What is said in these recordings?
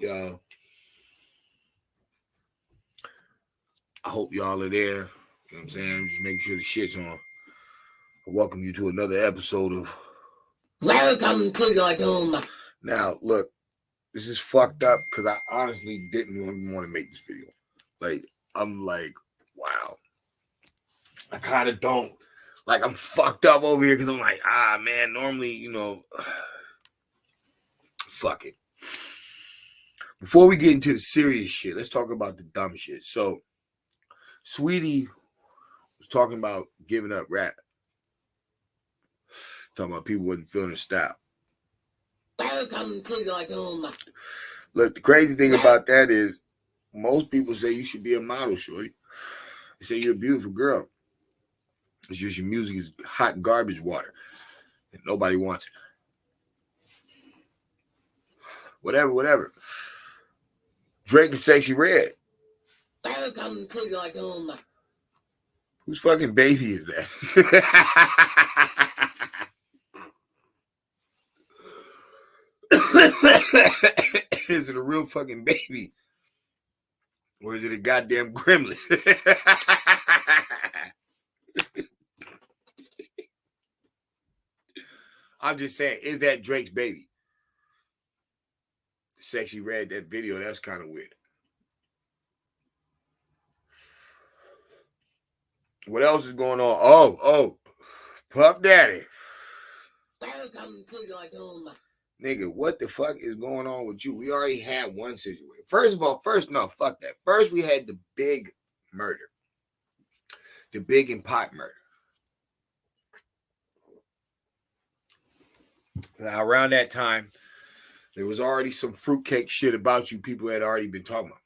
Y'all, I hope y'all are there. You know what I'm saying? Just making sure the shit's on. I welcome you to another episode of Welcome to your doom. Now, look, this is fucked up because I honestly didn't even want to make this video. Like, I'm like, wow. I kind of don't. Like, I'm fucked up over here because I'm like, man, normally, fuck it. Before we get into the serious shit, let's talk about the dumb shit. So, Sweetie was talking about giving up rap. Talking about people wasn't feeling her style. Welcome to your doom. Look, the crazy thing about that is most people say you should be a model, shorty. They say you're a beautiful girl. It's just your music is hot garbage water. And nobody wants it. Whatever. Drake is Sexy Red. Welcome to your doom. Whose fucking baby is that? Is it a real fucking baby? Or is it a goddamn gremlin? I'm just saying, is that Drake's baby? Sexy Red, that video, that's kind of weird. What else is going on? Oh, Puff Daddy. Welcome to your doom. Nigga, what the fuck is going on with you? We already had one situation. First, no, fuck that. First, we had the big murder. The big and pot murder. Now, around that time, there was already some fruitcake shit about you people had already been talking about.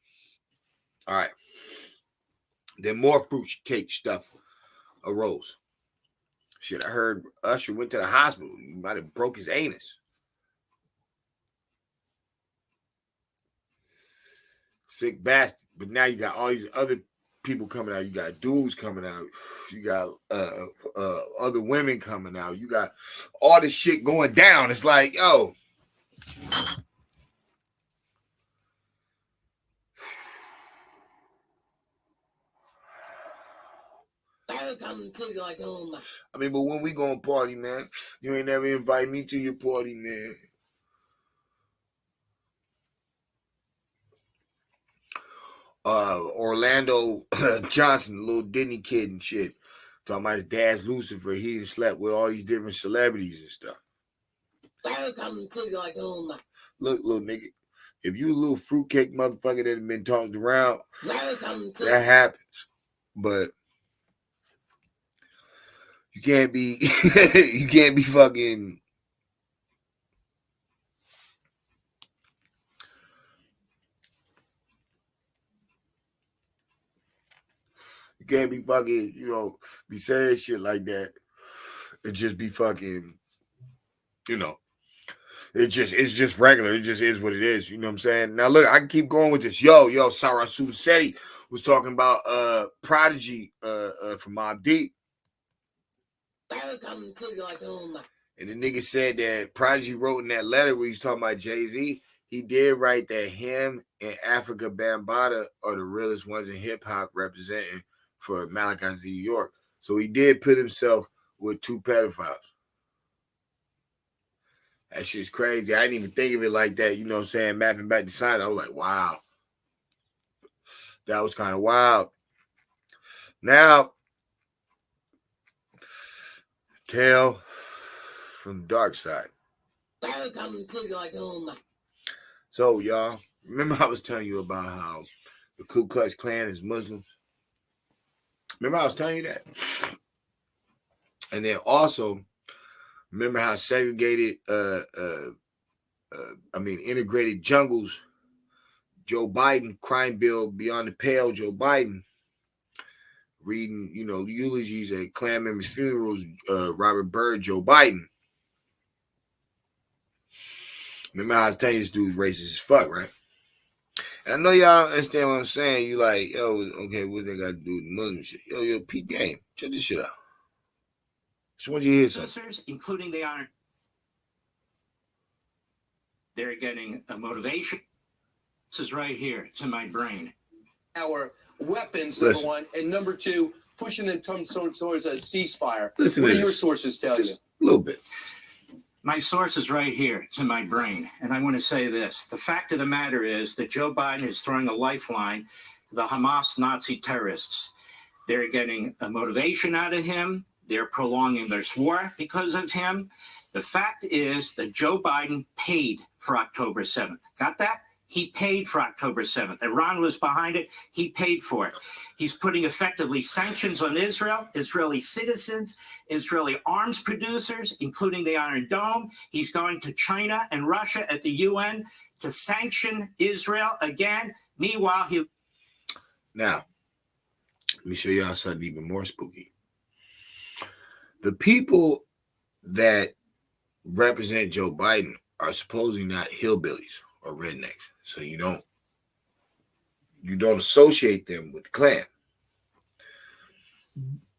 All right. Then more fruitcake stuff arose. Shit, I heard Usher went to the hospital. He might have broke his anus. Sick bastard. But now you got all these other people coming out. You got dudes coming out. You got other women coming out. You got all this shit going down. It's like, yo. Welcome to your doom. I mean, but when we going party, man, you ain't never invite me to your party, man. Orlando Johnson, little Disney kid and shit. Talking about his dad's Lucifer. He done slept with all these different celebrities and stuff. Welcome to your doom. Look, little nigga, if you a little fruitcake motherfucker that have been talked around, that happens. But you can't be fucking. You can't be fucking, be saying shit like that. It just be fucking, it's just regular. It just is what it is. You know what I'm saying? Now look, I can keep going with this. Yo, Sarah Susetti was talking about Prodigy from Mobb Deep. Welcome to your doom. And the nigga said that Prodigy wrote in that letter where he was talking about Jay-Z. He did write that him and Africa Bambaataa are the realest ones in hip-hop representing for Malachi Z. York. So he did put himself with two pedophiles. That shit's crazy. I didn't even think of it like that. You know what I'm saying? Mapping back the signs, I was like, wow. That was kind of wild. Now, tale from the dark side. Welcome to your doom. So, y'all, remember I was telling you about how the Ku Klux Klan is Muslims? Remember I was telling you that? And then also, remember how segregated, integrated jungles, Joe Biden, crime bill beyond the pale, Joe Biden, reading, eulogies at Klan members' funerals, Robert Byrd, Joe Biden. Remember how I was telling you this dude's racist as fuck, right? And I know y'all don't understand what I'm saying. You like, yo, okay, what they got to do with Muslim shit? Yo, Pete Game, check this shit out. Just want you to hear something. Including they're getting a motivation. This is right here. It's in my brain. Our weapons, Listen. number one, and number two, pushing them towards a ceasefire. Listen What to do your this. sources tell you? Just a little bit. My source is right here. It's in my brain. And I want to say this. The fact of the matter is that Joe Biden is throwing a lifeline to the Hamas Nazi terrorists. They're getting a motivation out of him. They're prolonging this war because of him. The fact is that Joe Biden paid for October 7th. Got that? He paid for October 7th. Iran was behind it. He paid for it. He's putting effectively sanctions on Israel, Israeli citizens, Israeli arms producers, including the Iron Dome. He's going to China and Russia at the UN to sanction Israel again. Meanwhile, Now, let me show y'all something even more spooky. The people that represent Joe Biden are supposedly not hillbillies or rednecks. So you don't associate them with the Klan.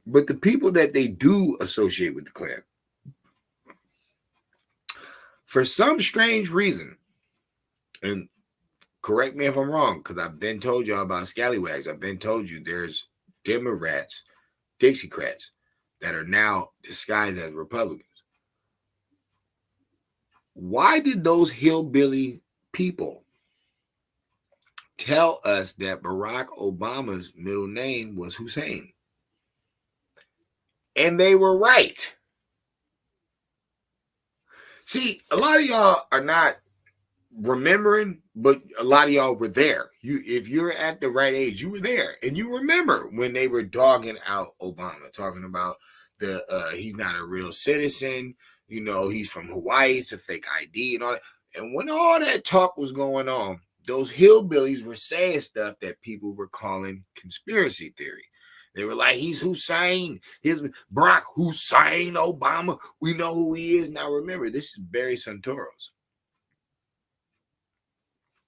But the people that they do associate with the Klan, for some strange reason, and correct me if I'm wrong, because I've been told y'all about scallywags. I've been told you there's Democrats, Dixiecrats that are now disguised as Republicans. Why did those hillbilly people tell us that Barack Obama's middle name was Hussein? And they were right. See, a lot of y'all are not remembering, but a lot of y'all were there. If you're at the right age, you were there. And you remember when they were dogging out Obama, talking about he's not a real citizen, he's from Hawaii, it's a fake ID and all that. And when all that talk was going on, those hillbillies were saying stuff that people were calling conspiracy theory. They were like, he's Hussein. He's Barack Hussein Obama. We know who he is. Now remember, this is Barry Santoros.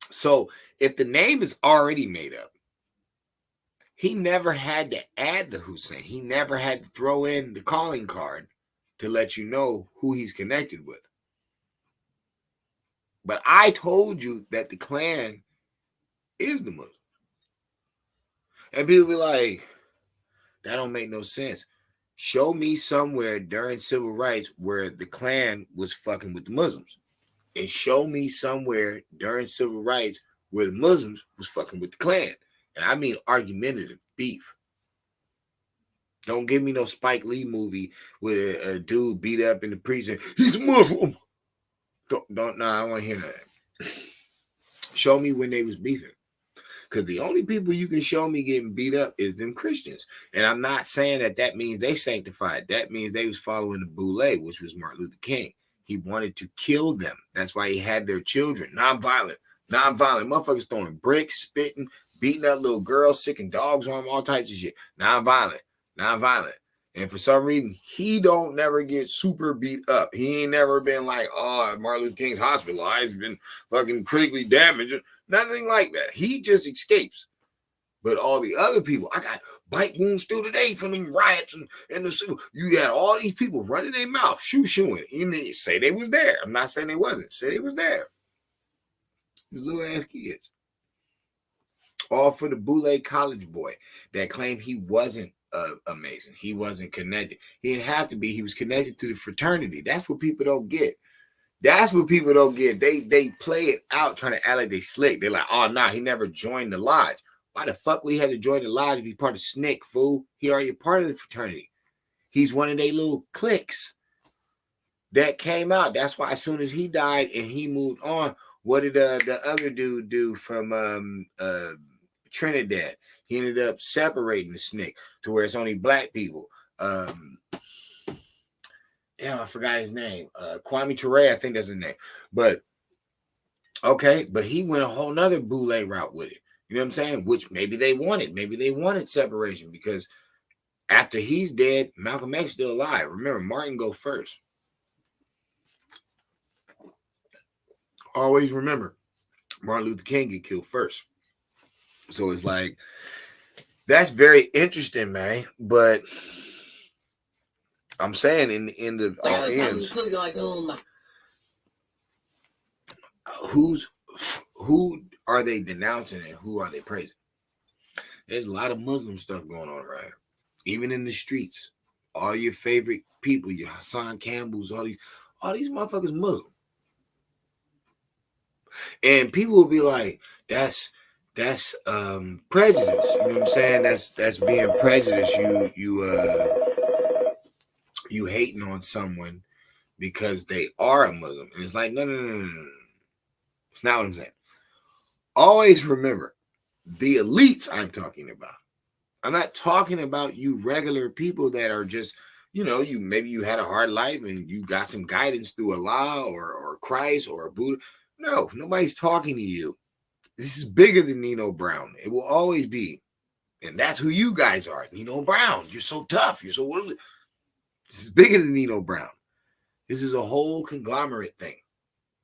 So if the name is already made up, he never had to add the Hussein. He never had to throw in the calling card to let you know who he's connected with. But I told you that the Klan is the Muslim. And people be like, that don't make no sense. Show me somewhere during civil rights where the Klan was fucking with the Muslims. And show me somewhere during civil rights where the Muslims was fucking with the Klan. And I mean argumentative beef. Don't give me no Spike Lee movie with a dude beat up in the prison. He's a Muslim. No, I don't want to hear that. Show me when they was beefing. Because the only people you can show me getting beat up is them Christians. And I'm not saying that means they sanctified. That means they was following the Boule, which was Martin Luther King. He wanted to kill them. That's why he had their children. Nonviolent. Motherfuckers throwing bricks, spitting, beating up little girls, sicking dogs on them, all types of shit. Nonviolent. And for some reason, he don't never get super beat up. He ain't never been like, oh, Martin Luther King's hospitalized, been fucking critically damaged. Nothing like that. He just escapes. But all the other people, I got bite wounds still today from them riots and the civil. You got all these people running their mouth, shooing. Even they say they was there. I'm not saying they wasn't. Say they was there. These little ass kids. All for the Boule college boy that claimed he wasn't amazing. He wasn't connected. He didn't have to be. He was connected to the fraternity. That's what people don't get. They play it out trying to act like they slick. They're like, oh, nah, he never joined the lodge. Why the fuck would he have to join the lodge to be part of SNCC, fool? He already a part of the fraternity. He's one of their little cliques that came out. That's why as soon as he died and he moved on, what did the other dude do from Trinidad? He ended up separating the SNCC to where it's only black people. Damn, I forgot his name. Kwame Ture, I think that's his name. But he went a whole nother Boule route with it. You know what I'm saying? Which maybe they wanted. Maybe they wanted separation because after he's dead, Malcolm X still alive. Remember, Martin go first. Always remember, Martin Luther King get killed first. So it's like, that's very interesting, man. But I'm saying in the end of all ends, who are they denouncing and who are they praising? There's a lot of Muslim stuff going on right here. Even in the streets. All your favorite people, your Hassan Campbells, all these motherfuckers Muslim. And people will be like, that's prejudice. You know what I'm saying? That's being prejudiced. You hating on someone because they are a Muslim. And it's like, no. It's not what I'm saying. Always remember the elites I'm talking about. I'm not talking about you regular people that are just, maybe you had a hard life and you got some guidance through Allah or Christ or Buddha. No, nobody's talking to you. This is bigger than Nino Brown. It will always be. And that's who you guys are. Nino Brown. You're so tough. You're so... This is bigger than Nino Brown. This is a whole conglomerate thing.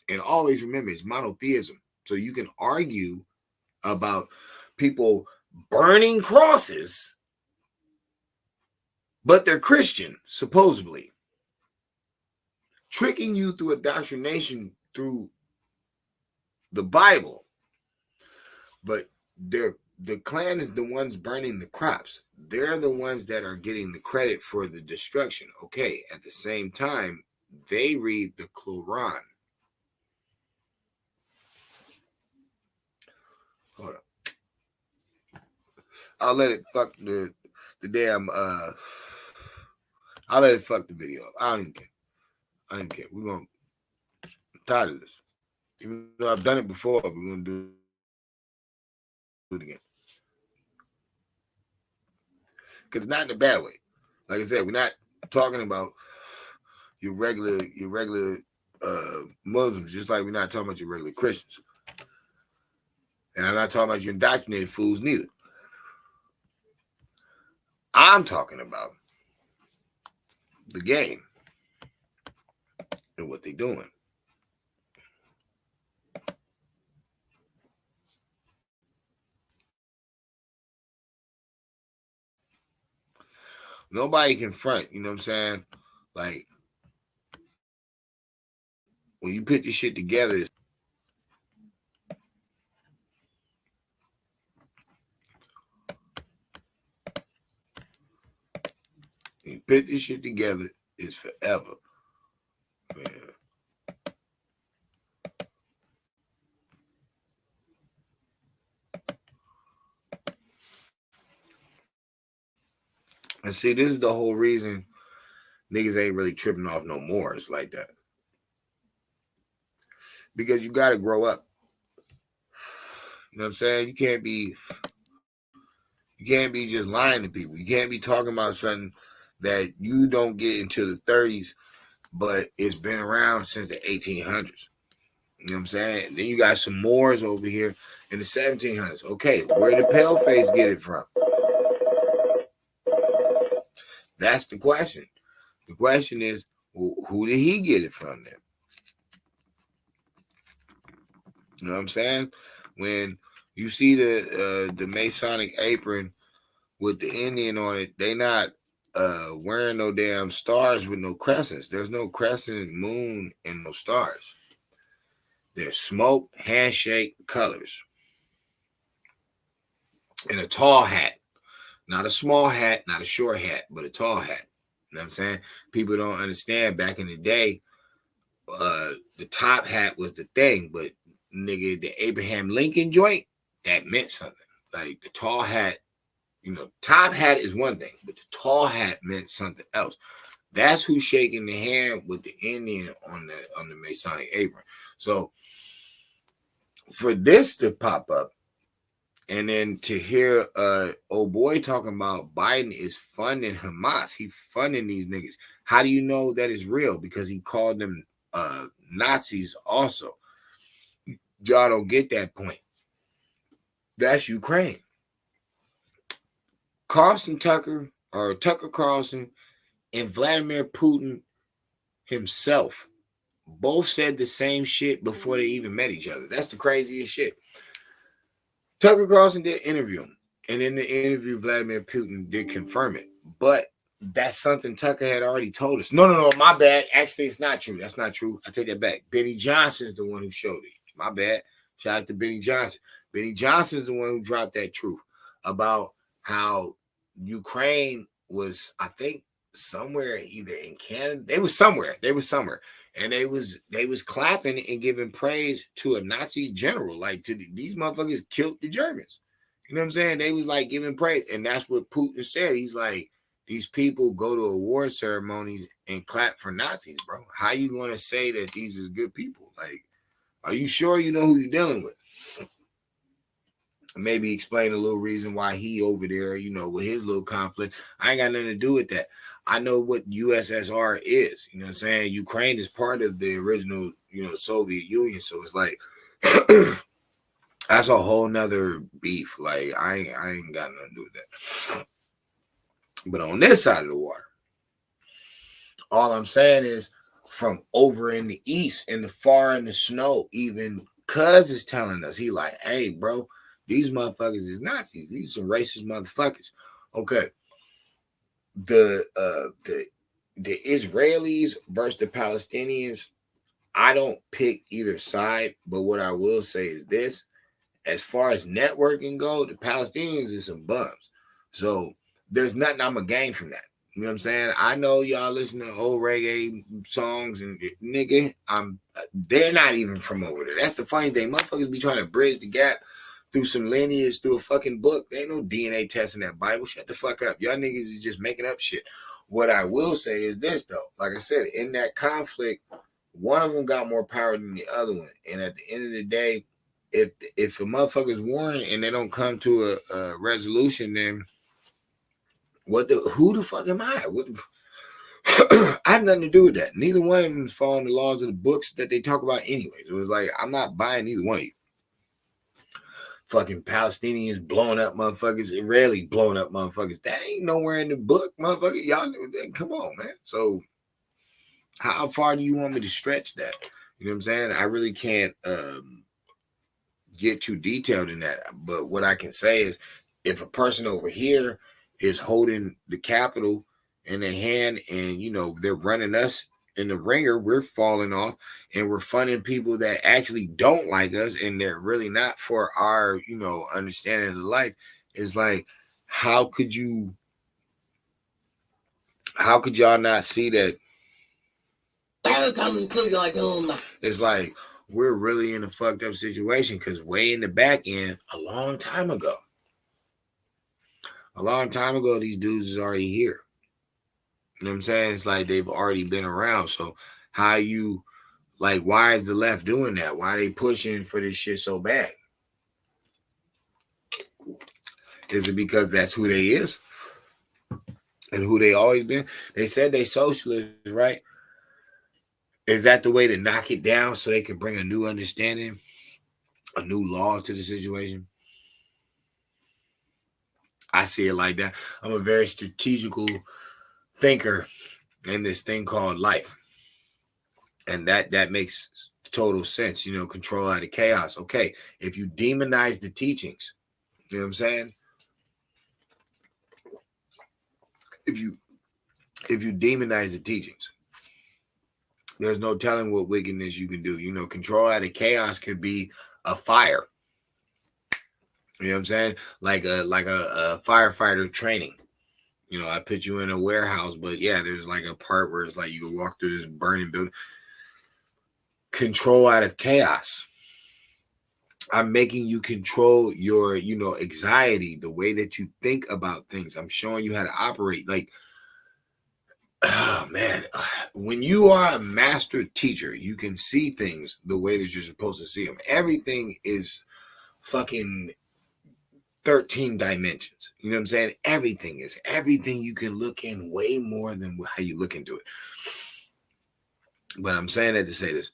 And always remember, it's monotheism. So you can argue about people burning crosses, but they're Christian, supposedly. Tricking you through indoctrination through the Bible. But the clan is the ones burning the crops. They're the ones that are getting the credit for the destruction. Okay, at the same time, they read the Quran. Hold on. I'll let it fuck the damn I'll let it fuck the video up. I don't even care. I'm tired of this. Even though I've done it before, we're gonna do it again. Because it's not in a bad way. Like I said, we're not talking about your regular Muslims, just like we're not talking about your regular Christians. And I'm not talking about your indoctrinated fools neither. I'm talking about the game and what they're doing. Nobody can front, you know what I'm saying? Like, when you put this shit together, it's forever. Man. And see, this is the whole reason niggas ain't really tripping off no more. It's like that. Because you got to grow up. You know what I'm saying? You can't be just lying to people. You can't be talking about something that you don't get into the 30s, but it's been around since the 1800s. You know what I'm saying? And then you got some Moors over here in the 1700s. Okay, where did Paleface get it from? That's the question. The question is, who did he get it from then? You know what I'm saying? When you see the Masonic apron with the Indian on it, they not wearing no damn stars with no crescents. There's no crescent, moon, and no stars. There's smoke, handshake, colors. And a tall hat. Not a small hat, not a short hat, but a tall hat. You know what I'm saying? People don't understand back in the day, the top hat was the thing, but nigga, the Abraham Lincoln joint, that meant something. Like the tall hat, top hat is one thing, but the tall hat meant something else. That's who's shaking the hand with the Indian on the Masonic apron. So for this to pop up, and then to hear old boy talking about Biden is funding Hamas, he funding these niggas. How do you know that is real? Because he called them Nazis also. Y'all don't get that point. That's Ukraine. Tucker Carlson and Vladimir Putin himself both said the same shit before they even met each other. That's the craziest shit. Tucker Carlson did interview him, and in the interview, Vladimir Putin did confirm it. But that's something Tucker had already told us. No, my bad. Actually, it's not true. That's not true. I take that back. Benny Johnson is the one who showed it. My bad. Shout out to Benny Johnson. Benny Johnson is the one who dropped that truth about how Ukraine was, I think, somewhere either in Canada. They was somewhere. And they was clapping and giving praise to a Nazi general. Like these motherfuckers killed the Germans. You know what I'm saying? They was like giving praise. And that's what Putin said. He's like, these people go to award ceremonies and clap for Nazis, bro. How you gonna say that these is good people? Like, are you sure you know who you're dealing with? Maybe explain a little reason why he over there, with his little conflict. I ain't got nothing to do with that. I know what USSR is. You know what I'm saying? Ukraine is part of the original, Soviet Union. So it's like that's a whole nother beef. Like I ain't got nothing to do with that. But on this side of the water, all I'm saying is from over in the east, in the far in the snow, even Cuz is telling us, he like, hey, bro, these motherfuckers is Nazis. These are some racist motherfuckers. Okay. The Israelis versus the Palestinians, I don't pick either side, but what I will say is this. As far as networking go, the Palestinians is some bums. So there's nothing I'm going to gain from that. You know what I'm saying? I know y'all listen to old reggae songs and nigga, they're not even from over there. That's the funny thing. Motherfuckers be trying to bridge the gap through some lineage, through a fucking book. There ain't no DNA test in that Bible. Shut the fuck up. Y'all niggas is just making up shit. What I will say is this, though. Like I said, in that conflict, one of them got more power than the other one. And at the end of the day, if a motherfucker's warring and they don't come to a resolution, then who the fuck am I? I have nothing to do with that. Neither one of them is following the laws of the books that they talk about anyways. It was like, I'm not buying neither one of you. Fucking Palestinians blowing up motherfuckers, Israelis blowing up motherfuckers. That ain't nowhere in the book, motherfucker. Y'all know that. Come on, man. So how far do you want me to stretch that? You know what I'm saying? I really can't get too detailed in that. But what I can say is if a person over here is holding the capital in their hand and, they're running us in the ringer, we're falling off and we're funding people that actually don't like us and they're really not for our, understanding of life. It's like, how could y'all not see that? Welcome to your doom. It's like, we're really in a fucked up situation because way in the back end, a long time ago, these dudes is already here. You know what I'm saying? It's like they've already been around. So why is the left doing that? Why are they pushing for this shit so bad? Is it because that's who they is? And who they always been? They said they socialists, right? Is that the way to knock it down so they can bring a new understanding, a new law to the situation? I see it like that. I'm a very strategical thinker in this thing called life. And that makes total sense. Control out of chaos. Okay, if you demonize the teachings, you know what I'm saying? If you demonize the teachings, there's no telling what wickedness you can do. Control out of chaos could be a fire. You know what I'm saying? Like a firefighter training. I put you in a warehouse, but yeah, there's like a part where it's like you can walk through this burning building. Control out of chaos. I'm making you control your, anxiety, the way that you think about things. I'm showing you how to operate. Like, oh man, when you are a master teacher, you can see things the way that you're supposed to see them. Everything is fucking 13 dimensions. You know what I'm saying? Everything you can look in way more than how you look into it. But I'm saying that to say this.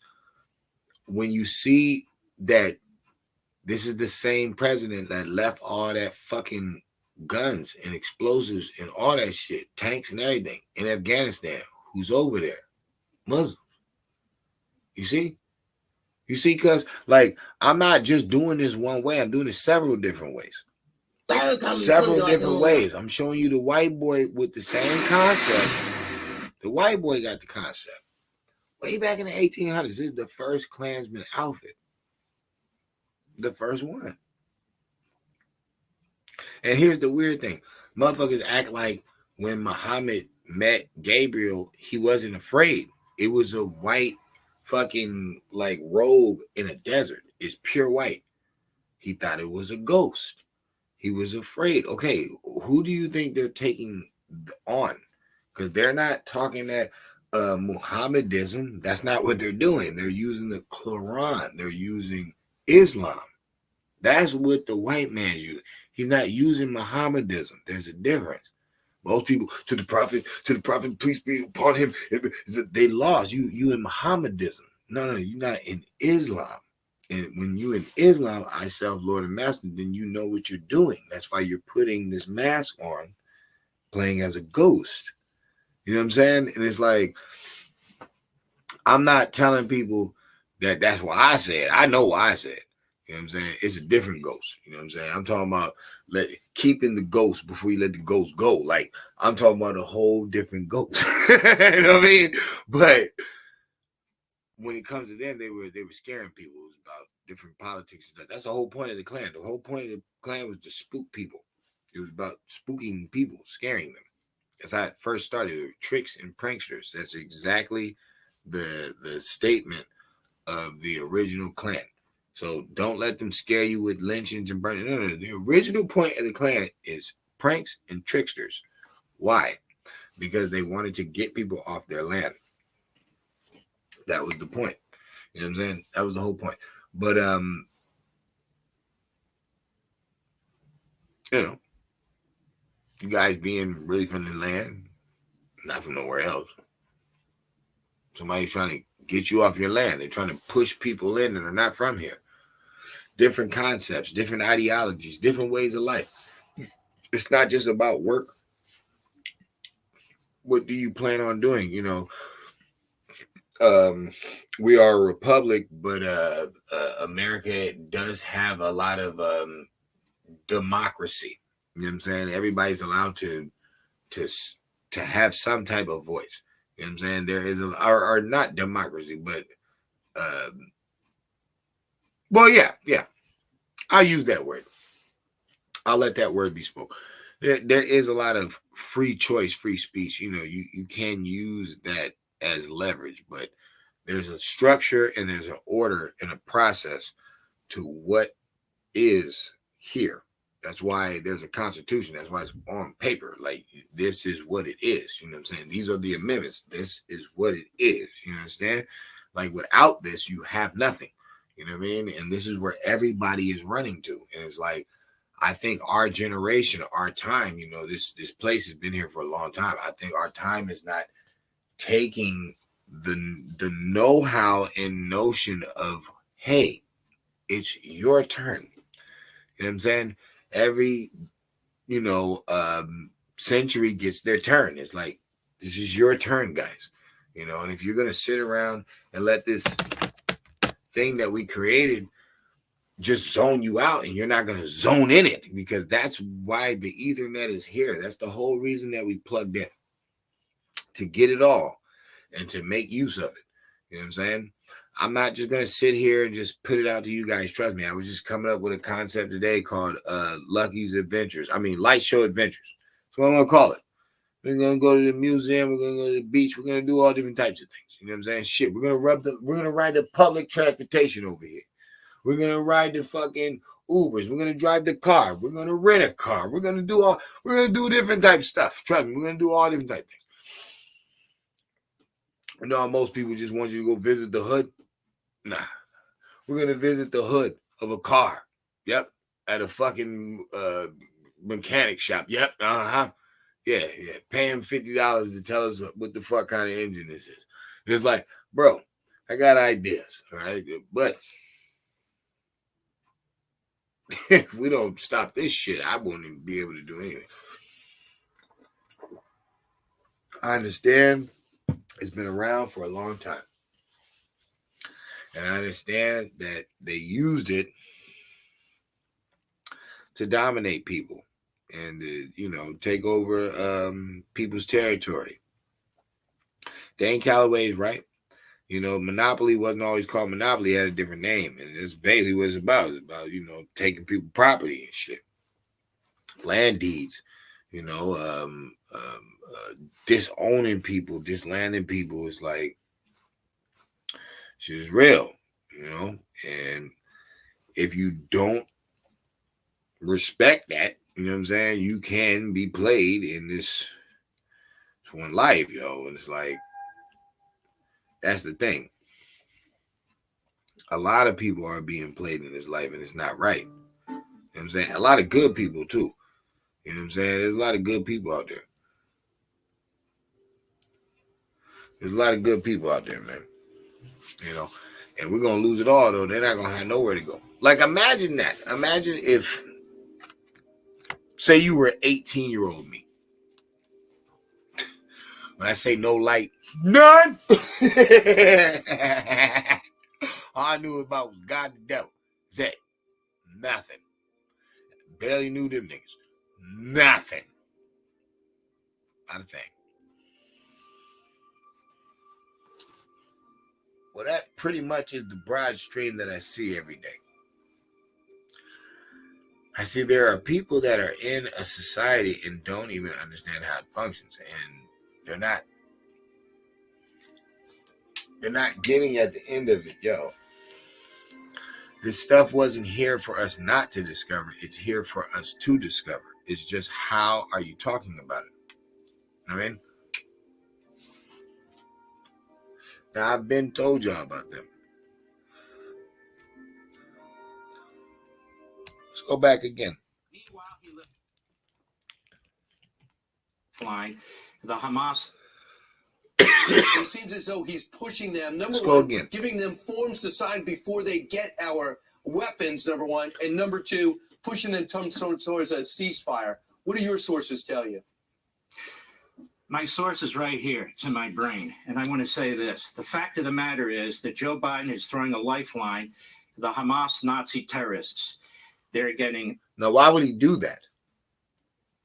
When you see that this is the same president that left all that fucking guns and explosives and all that shit, tanks and everything in Afghanistan, who's over there? Muslims. You see, because I'm not just doing this one way. I'm doing it several different ways. Several different ways. I'm showing you the white boy with the same concept. The white boy got the concept. Way back in the 1800s, this is the first Klansman outfit. The first one. And here's the weird thing. Motherfuckers act like when Muhammad met Gabriel, he wasn't afraid. It was a white fucking like robe in a desert. It's pure white. He thought it was a ghost. He was afraid. Okay, who do you think they're taking on? Because they're not talking that Muhammadism. That's not what they're doing. They're using the Quran. They're using Islam. That's what the white man's using. He's not using Mohammedism. There's a difference. Most people to the prophet, peace be upon him. They lost you in Mohammedism. No, you're not in Islam. And when you in Islam, I self Lord and Master, then you know what you're doing. That's why you're putting this mask on, playing as a ghost. You know what I'm saying? And it's like, I'm not telling people that that's what I said. I know what I said. You know what I'm saying? It's a different ghost. You know what I'm saying? I'm talking about keeping the ghost before you let the ghost go. Like, I'm talking about a whole different ghost. You know what I mean? But when it comes to them, they were scaring people. It was about different politics and stuff. That's the whole point of the Klan. The whole point of the Klan was to spook people. It was about spooking people, scaring them. That's how it first started. Tricks and pranksters. That's exactly the statement of the original Klan. So don't let them scare you with lynchings and burning. No. The original point of the Klan is pranks and tricksters. Why? Because they wanted to get people off their land. That was the point. You know what I'm saying? That was the whole point. But you guys being really from the land, not from nowhere else. Somebody's trying to get you off your land. They're trying to push people in that are not from here. Different concepts, different ideologies, different ways of life. It's not just about work. What do you plan on doing? We are a republic, but America does have a lot of democracy. You know what I'm saying? Everybody's allowed to have some type of voice. You know what I'm saying? There is or not democracy, but well, yeah. I'll use that word. I'll let that word be spoke. There is a lot of free choice, free speech. You can use that as leverage, but there's a structure and there's an order and a process to what is here. That's why there's a constitution. That's why it's on paper. Like, this is what it is. You know what I'm saying? These are the amendments. This is what it is. You understand? Like, without this, you have nothing. You know what I mean? And this is where everybody is running to. And it's like, I think our generation, our time, this place has been here for a long time. I think our time is not taking the know-how and notion of, hey, it's your turn. You know what I'm saying? Every, century gets their turn. It's like, this is your turn, guys. And if you're going to sit around and let this thing that we created just zone you out, and you're not going to zone in it, because that's why the Ethernet is here. That's the whole reason that we plugged in, to get it all and to make use of it. You know what I'm saying? I'm not just going to sit here and just put it out to you guys. Trust me. I was just coming up with a concept today called Lucky's Adventures. Light Show Adventures. That's what I'm going to call it. We're going to go to the museum. We're going to go to the beach. We're going to do all different types of things. You know what I'm saying? Shit. We're going to ride the public transportation over here. We're going to ride the fucking Ubers. We're going to drive the car. We're going to rent a car. We're going to do different type of stuff. Trust me. We're going to do all different type of things. Most people just want you to go visit the hood. Nah. We're going to visit the hood of a car. Yep. At a fucking mechanic shop. Yep. Uh-huh. Yeah. Pay him $50 to tell us what the fuck kind of engine this is. It's like, bro, I got ideas. All right. But if we don't stop this shit, I won't even be able to do anything. I understand it's been around for a long time. And I understand that they used it to dominate people and, take over people's territory. Dane Calloway is right. You know, Monopoly wasn't always called Monopoly; it had a different name, and it's basically what it's about. It's about, you know, taking people property and shit, land deeds. You know, disowning people, dislanding people is like shit is real. You know, and if you don't respect that, you know what I'm saying, you can be played in this one life, yo. And it's like, that's the thing. A lot of people are being played in this life, and it's not right. You know what I'm saying? A lot of good people too. You know what I'm saying? There's a lot of good people out there. There's a lot of good people out there, man. You know, and we're gonna lose it all though. They're not gonna have nowhere to go. Like, imagine that. Imagine if, say, you were 18-year-old me. When I say no light, none. All I knew about was God the devil. That's it. Nothing. Barely knew them niggas. Nothing. Not a thing. Well, that pretty much is the broad stream that I see every day. I see there are people that are in a society and don't even understand how it functions, and they're not getting at the end of it. Yo, this stuff wasn't here for us not to discover. It's here for us to discover. It's just, how are you talking about it? I mean, now I've been told y'all about them. Let's go back again. Meanwhile, he lived flying the Hamas. It seems as though he's pushing them. Number Let's go one, again. giving them forms to sign before they get our weapons, number one. And number two, pushing them towards a ceasefire. What do your sources tell you? My source is right here. It's in my brain. And I want to say this. The fact of the matter is that Joe Biden is throwing a lifeline to the Hamas Nazi terrorists. They're getting Now, why would he do that?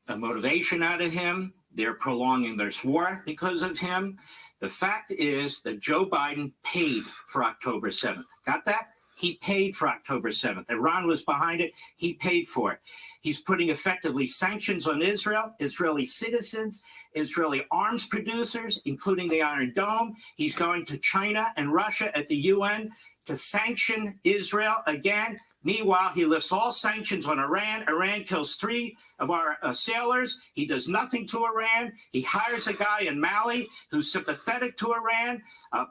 a motivation out of him. They're prolonging this war because of him. The fact is that Joe Biden paid for October 7th. Got that? He paid for October 7th. Iran was behind it. He paid for it. He's putting effectively sanctions on Israel, Israeli citizens, Israeli arms producers, including the Iron Dome. He's going to China and Russia at the UN to sanction Israel again. Meanwhile, he lifts all sanctions on Iran. Iran kills 3 of our sailors. He does nothing to Iran. He hires a guy in Mali who's sympathetic to Iran.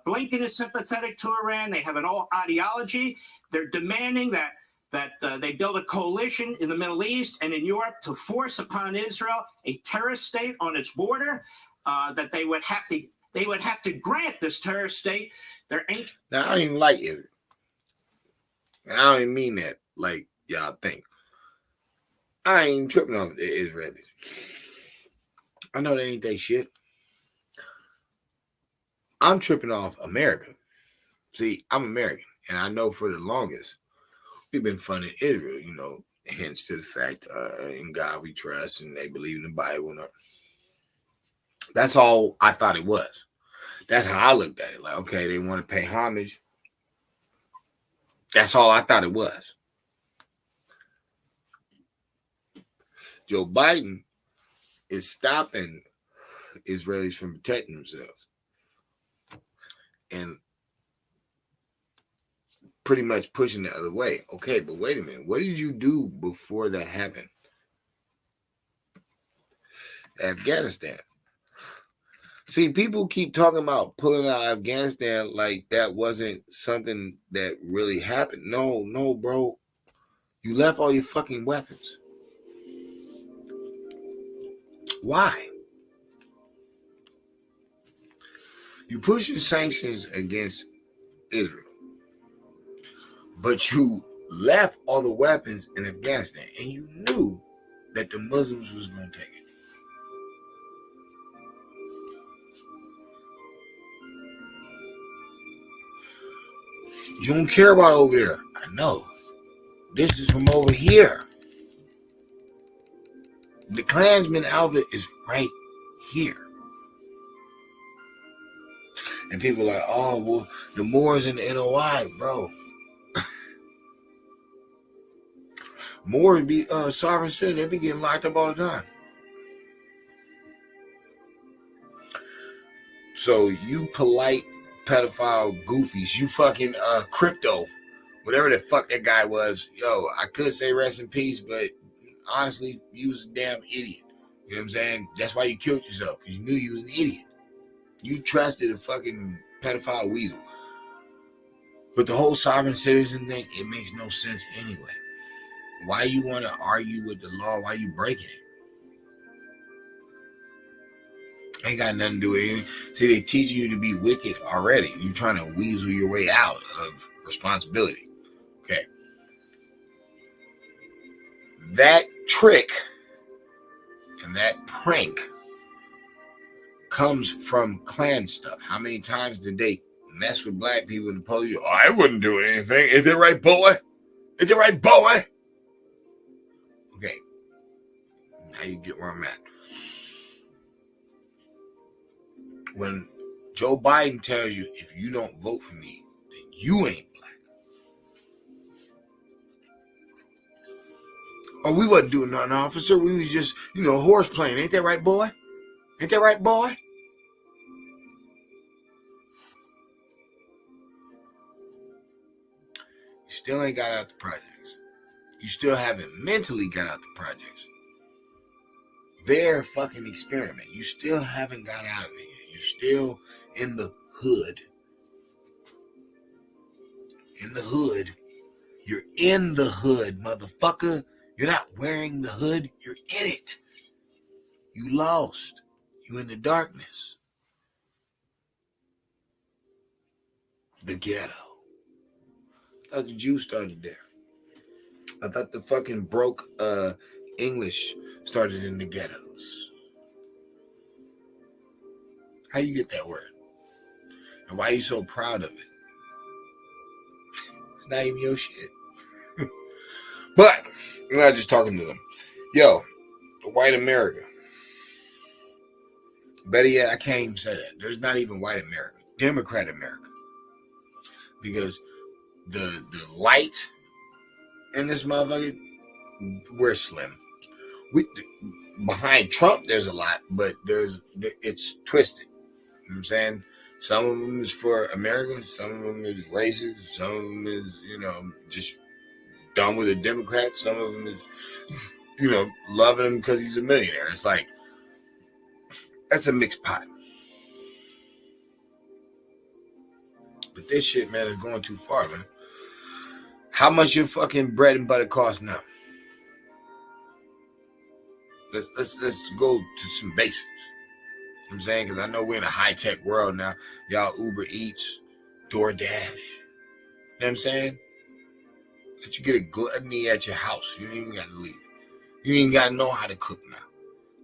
Blinken is sympathetic to Iran. They have an old ideology. They're demanding that they build a coalition in the Middle East and in Europe to force upon Israel a terrorist state on its border. That they would have to grant this terrorist state their ancient. Now, I don't even like it. And I don't even mean that like y'all think. I ain't tripping off the Israelis. I know they ain't they shit. I'm tripping off America. See, I'm American, and I know for the longest we've been funding Israel, you know, hence to the fact in God we trust, and they believe in the Bible. And that's all I thought it was. That's how I looked at it. Like, okay, they want to pay homage. That's all I thought it was. Joe Biden is stopping Israelis from protecting themselves and pretty much pushing the other way. Okay, but wait a minute. What did you do before that happened? Afghanistan. See, people keep talking about pulling out Afghanistan like that wasn't something that really happened. No, bro. You left all your fucking weapons. Why? You pushing sanctions against Israel, but you left all the weapons in Afghanistan, and you knew that the Muslims was going to take it. You don't care about over there. I know. This is from over here. The Klansman outfit is right here. And people are like, oh, well, the Moors in the NOI, bro. Moors be sovereign citizen, they be getting locked up all the time. So you polite pedophile goofies, you fucking crypto, whatever the fuck that guy was. Yo, I could say rest in peace, but honestly, you was a damn idiot. You know what I'm saying? That's why you killed yourself, because you knew you was an idiot. You trusted a fucking pedophile weasel. But the whole sovereign citizen thing, it makes no sense anyway. Why you want to argue with the law? Why you breaking it? Ain't got nothing to do with anything. See, they teaching you to be wicked already. You're trying to weasel your way out of responsibility. Okay. That trick and that prank comes from Klan stuff. How many times did they mess with black people and tell you, oh, I wouldn't do anything. Is it right, boy? Is it right, boy? Okay. Now you get where I'm at. When Joe Biden tells you, if you don't vote for me, then you ain't black. Oh, we wasn't doing nothing, officer. We was just, horse playing. Ain't that right, boy? Ain't that right, boy? You still ain't got out the projects. You still haven't mentally got out the projects. Their fucking experiment. You still haven't got out of it yet. You're still in the hood. In the hood. You're in the hood, motherfucker. You're not wearing the hood. You're in it. You lost. You in the darkness. The ghetto. I thought the Jews started there. I thought the fucking broke English started in the ghettos. How you get that word? And why are you so proud of it? It's not even your shit. But I'm not just talking to them. Yo, white America. Better yet, I can't even say that. There's not even white America. Democrat America. Because the light in this motherfucker, we're slim. Behind Trump, there's a lot, but it's twisted. You know what I'm saying? Some of them is for America. Some of them is racist. Some of them is, just done with the Democrats. Some of them is, loving him because he's a millionaire. It's like, that's a mixed pot. But this shit, man, is going too far, man. How much your fucking bread and butter cost now? Let's go to some basics. You know what I'm saying? Because I know we're in a high-tech world now. Y'all Uber Eats, DoorDash. You know what I'm saying? That you get a gluttony at your house. You ain't even got to leave. You ain't got to know how to cook now.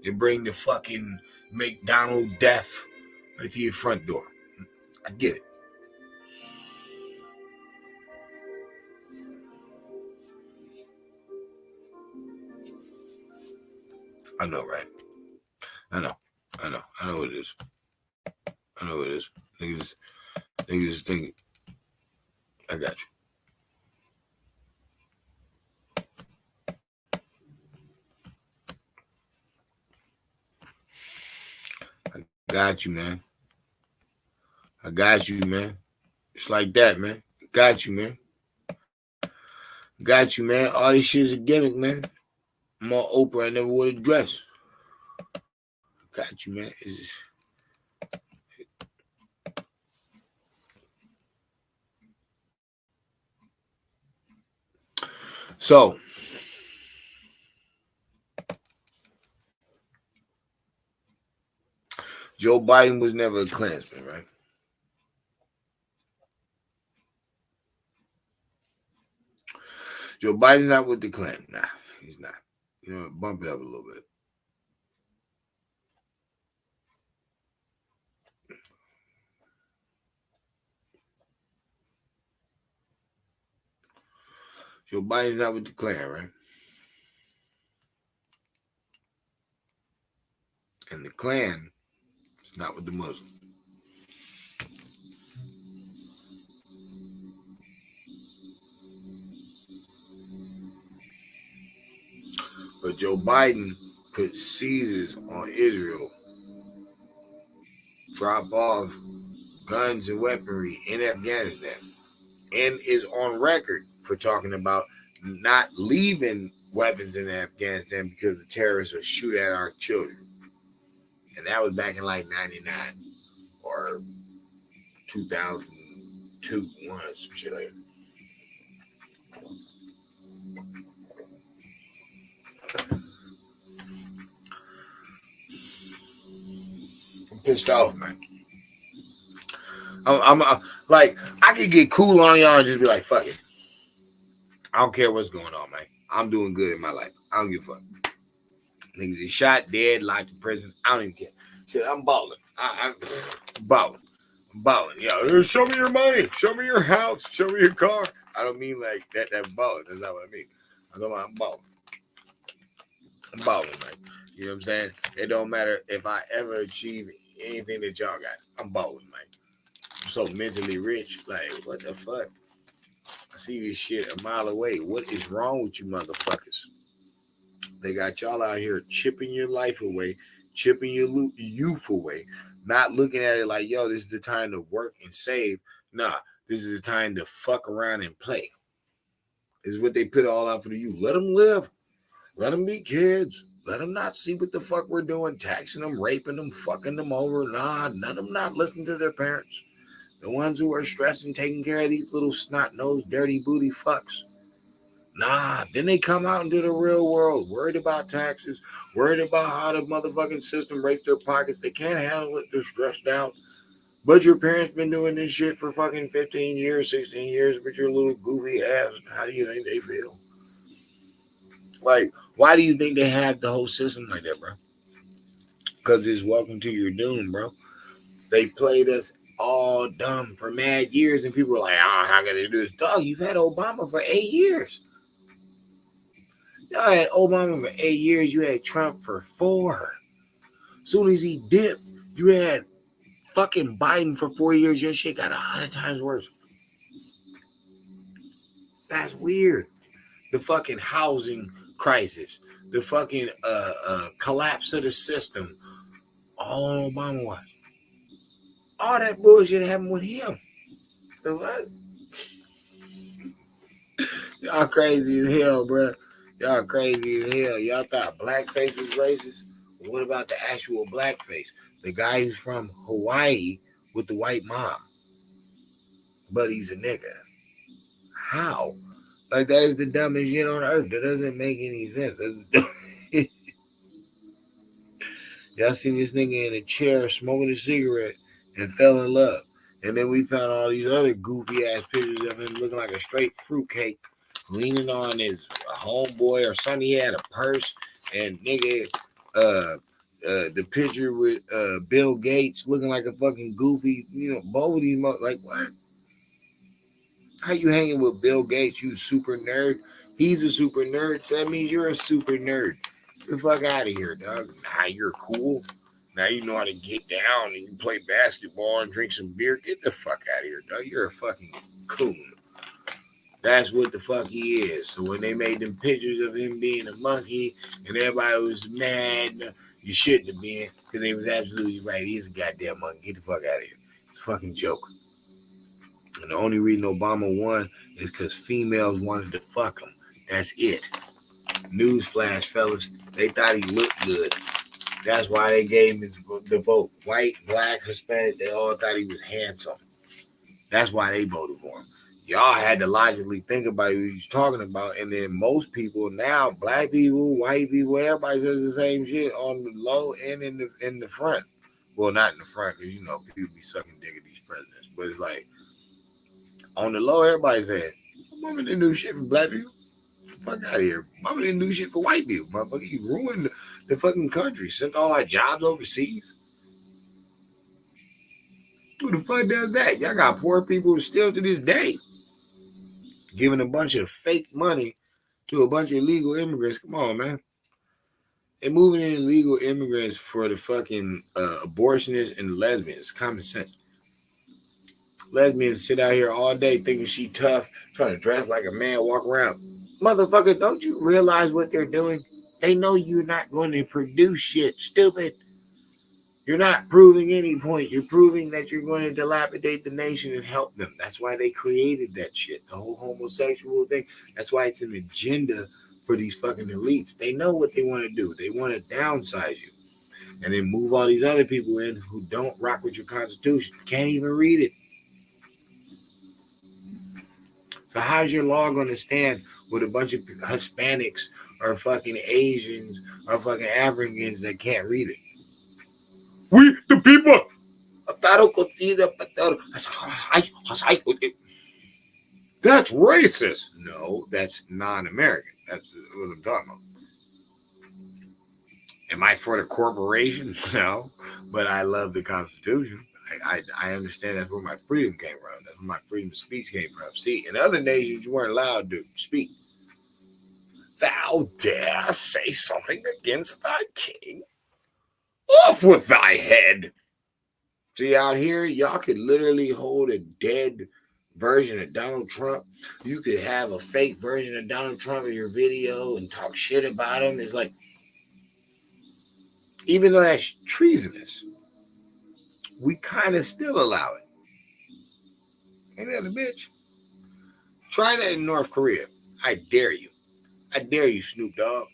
They bring the fucking McDonald's death right to your front door. I get it. I know, right? I know what it is. I know what it is. Niggas think I got you. Got you, man. I got you, man. It's like that, man. Got you, man. Got you, man. All this shit is a gimmick, man. I'm on Oprah. I never wore a dress. Got you, man. It's just... So, Joe Biden was never a Klansman, right? Joe Biden's not with the Klan. Nah, he's not. Bump it up a little bit. Joe Biden's not with the Klan, right? And the Klan is not with the Muslims. But Joe Biden put seizures on Israel, drop off guns and weaponry in Afghanistan, and is on record for talking about not leaving weapons in Afghanistan because the terrorists will shoot at our children. And that was back in like 99 or 2002, one, some shit like that. I'm pissed off, man. I'm like, I could get cool on y'all and just be like, fuck it. I don't care what's going on, man. I'm doing good in my life. I don't give a fuck. Niggas is shot, dead, locked in prison. I don't even care. Shit, I'm balling. I'm balling. I'm balling. Yeah, show me your money. Show me your house. Show me your car. I don't mean like that. That's balling. That's not what I mean. I'm talking about I'm balling. I'm balling, man. You know what I'm saying? It don't matter if I ever achieve anything that y'all got. I'm balling, man. I'm so mentally rich. Like, what the fuck? I see this shit a mile away. What is wrong with you motherfuckers? They got y'all out here chipping your life away, chipping your youth away, not looking at it like, yo, this is the time to work and save. Nah, this is the time to fuck around and play. This is what they put all out for the youth. Let them live. Let them be kids. Let them not see what the fuck we're doing, taxing them, raping them, fucking them over. Nah, none of them not listening to their parents. The ones who are stressing, taking care of these little snot-nosed, dirty booty fucks. Nah, then they come out into the real world, worried about taxes, worried about how the motherfucking system rapes their pockets. They can't handle it. They're stressed out. But your parents been doing this shit for fucking 15 years, 16 years with your little goofy ass. How do you think they feel? Like, why do you think they have the whole system like that, bro? Because it's welcome to your doom, bro. They played us all dumb for mad years, and people were like, oh, how can they do this? Dog, you've had Obama for 8 years. Y'all had Obama for 8 years. You had Trump for 4. Soon as he dipped, you had fucking Biden for 4 years. Your shit got 100 times worse. That's weird. The fucking housing crisis, the fucking collapse of the system, all on Obama watch. All that bullshit happened with him. The what? Y'all crazy as hell, bro. Y'all crazy as hell. Y'all thought blackface was racist? What about the actual blackface? The guy who's from Hawaii with the white mom, but he's a nigga. How? Like, that is the dumbest shit on earth. That doesn't make any sense. Y'all seen this nigga in a chair smoking a cigarette and fell in love. And then we found all these other goofy ass pictures of him looking like a straight fruitcake, leaning on his homeboy or something. He had a purse and nigga, the picture with Bill Gates looking like a fucking goofy, both of these, like, what? How you hanging with Bill Gates, you super nerd? He's a super nerd, so that means you're a super nerd. Get the fuck out of here, dog. Now you're cool. Now you know how to get down and you play basketball and drink some beer. Get the fuck out of here, dog. You're a fucking coon. That's what the fuck he is. So when they made them pictures of him being a monkey and everybody was mad, you shouldn't have been, because they was absolutely right. He's a goddamn monkey. Get the fuck out of here. It's a fucking joke. And the only reason Obama won is because females wanted to fuck him. That's it. Newsflash, fellas. They thought he looked good. That's why they gave him the vote. White, black, Hispanic, they all thought he was handsome. That's why they voted for him. Y'all had to logically think about what he was talking about. And then most people now, black people, white people, everybody says the same shit on the low and in the front. Well, not in the front, because, people be sucking dick at these presidents. But it's like, on the low, everybody said, Mama didn't do shit for black people. Fuck out of here. Mama didn't do shit for white people. Motherfucker, he ruined the fucking country. Sent all our jobs overseas. Who the fuck does that? Y'all got poor people still to this day giving a bunch of fake money to a bunch of illegal immigrants. Come on, man. They're moving in illegal immigrants for the fucking abortionists and lesbians. Common sense. Lesbians sit out here all day thinking she tough, trying to dress like a man, walk around. Motherfucker, don't you realize what they're doing? They know you're not going to produce shit, stupid. You're not proving any point. You're proving that you're going to dilapidate the nation and help them. That's why they created that shit. The whole homosexual thing. That's why it's an agenda for these fucking elites. They know what they want to do. They want to downsize you and then move all these other people in who don't rock with your constitution. Can't even read it. So how's your law going to stand with a bunch of Hispanics or fucking Asians or fucking Africans that can't read it? We the people. That's racist. No, that's non-American. That's what I'm talking about. Am I for the corporation? No, but I love the Constitution. I understand that's where my freedom came from. That's where my freedom of speech came from. See, in other nations, you weren't allowed to speak. Thou dare say something against thy king? Off with thy head. See, out here, y'all could literally hold a dead version of Donald Trump. You could have a fake version of Donald Trump in your video and talk shit about him. It's like, even though that's treasonous, we kind of still allow it. Ain't that a bitch? Try that in North Korea. I dare you. I dare you, Snoop Dogg.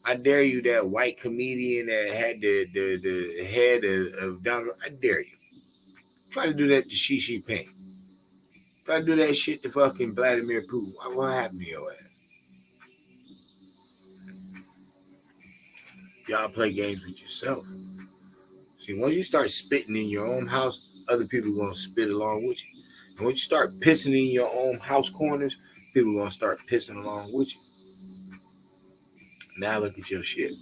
I dare you, that white comedian that had the head of Donald. I dare you. Try to do that to Xi Jinping. Try to do that shit to fucking Vladimir Putin. What happened to your ass? Y'all play games with yourself. See, once you start spitting in your own house, other people are going to spit along with you. And once you start pissing in your own house corners, people are going to start pissing along with you. Now look at your shit.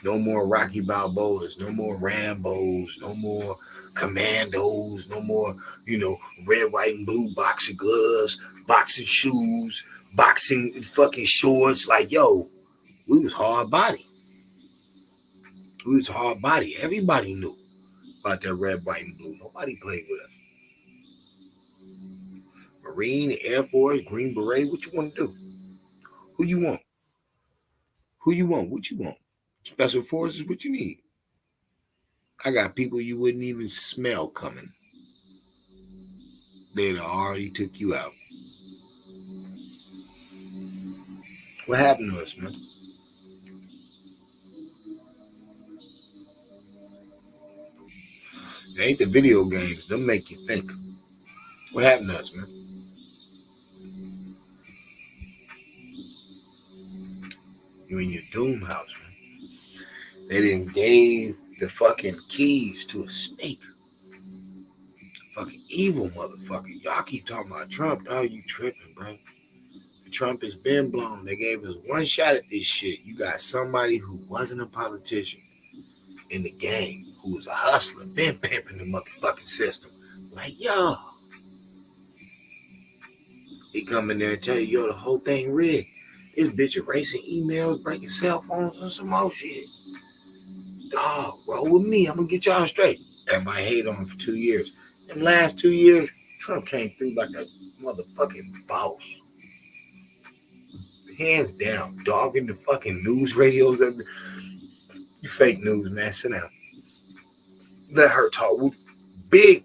No more Rocky Balboas, no more Rambos, no more Commandos, no more, red, white, and blue boxing gloves, boxing shoes, boxing fucking shorts. Like, yo, we was hard body. We was hard body. Everybody knew about that red, white, and blue. Nobody played with us. Marine, Air Force, Green Beret, what you want to do? Who you want? Who you want? What you want? Special Forces, what you need? I got people you wouldn't even smell coming. They'd already took you out. What happened to us, man? It ain't the video games. Them make you think. What happened to us, man? You in your doom house, man. They didn't gave the fucking keys to a snake. Fucking evil motherfucker. Y'all keep talking about Trump. Oh, you tripping, bro. Trump has been blown. They gave us one shot at this shit. You got somebody who wasn't a politician in the game, who was a hustler, been pimping the motherfucking system. Like, yo. He come in there and tell you, yo, the whole thing rigged. This bitch erasing emails, breaking cell phones, and some more shit. Dog, roll with me. I'm going to get y'all straight. Everybody hate on him for 2 years. In the last 2 years, Trump came through like a motherfucking boss. Hands down, dogging the fucking news radios. You fake news, man. Sit down. Let her talk. Big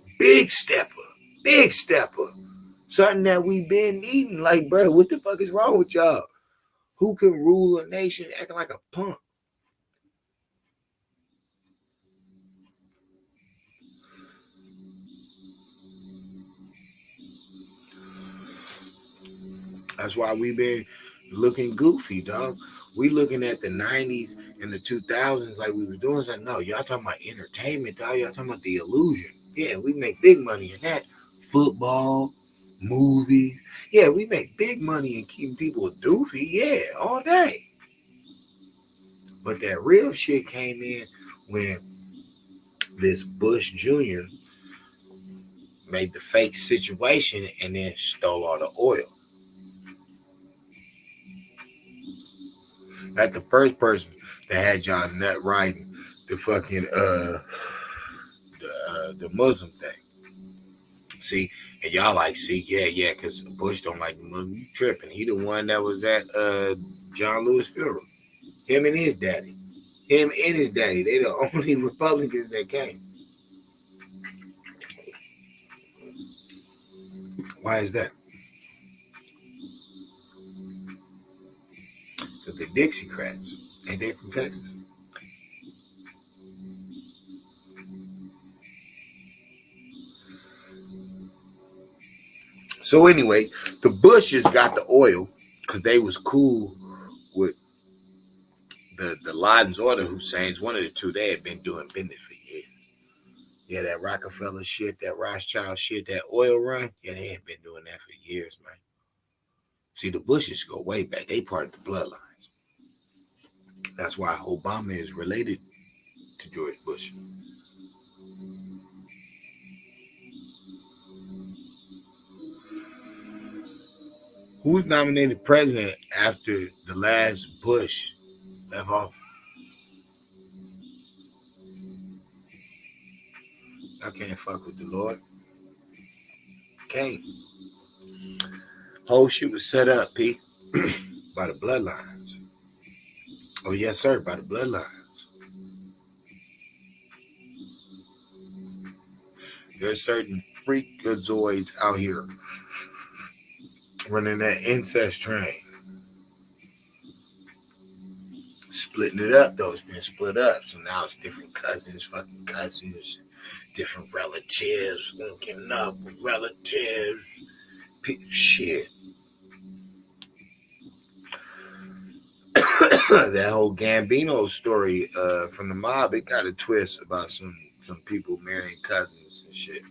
stepper. Big stepper. Something that we been eating. Like, bro, what the fuck is wrong with y'all? Who can rule a nation acting like a punk? That's why we been looking goofy, dog. We looking at the 90s and the 2000s like we was doing something. No, y'all talking about entertainment, dog. Y'all talking about the illusion. Yeah, we make big money in that. Football, movies. Yeah, we make big money in keeping people doofy. Yeah, all day. But that real shit came in when this Bush Jr. made the fake situation and then stole all the oil. That's the first person that had y'all nut riding the fucking the Muslim thing. See, And y'all like, see, yeah, because Bush don't like you tripping. He the one that was at John Lewis funeral. Him and his daddy. They the only Republicans that came. Why is that? Because the Dixiecrats. Ain't they from Texas? So anyway, the Bushes got the oil because they was cool with the Ladens or the Husseins. One of the two. They had been doing business for years. Yeah, that Rockefeller shit, that Rothschild shit, that oil run. Yeah, they had been doing that for years, man. See, the Bushes go way back. They part of the bloodlines. That's why Obama is related to George Bush. Who was nominated president after the last Bush left office? I can't fuck with the Lord. Can't. Whole shit was set up, P, by the bloodlines. Oh, yes, sir, by the bloodlines. There's certain freakazoids out here running that incest train. Splitting it up, though. It's been split up. So now it's different cousins, fucking cousins, different relatives, linking up with relatives. Shit. That whole Gambino story from the mob, it got a twist about some people marrying cousins and shit.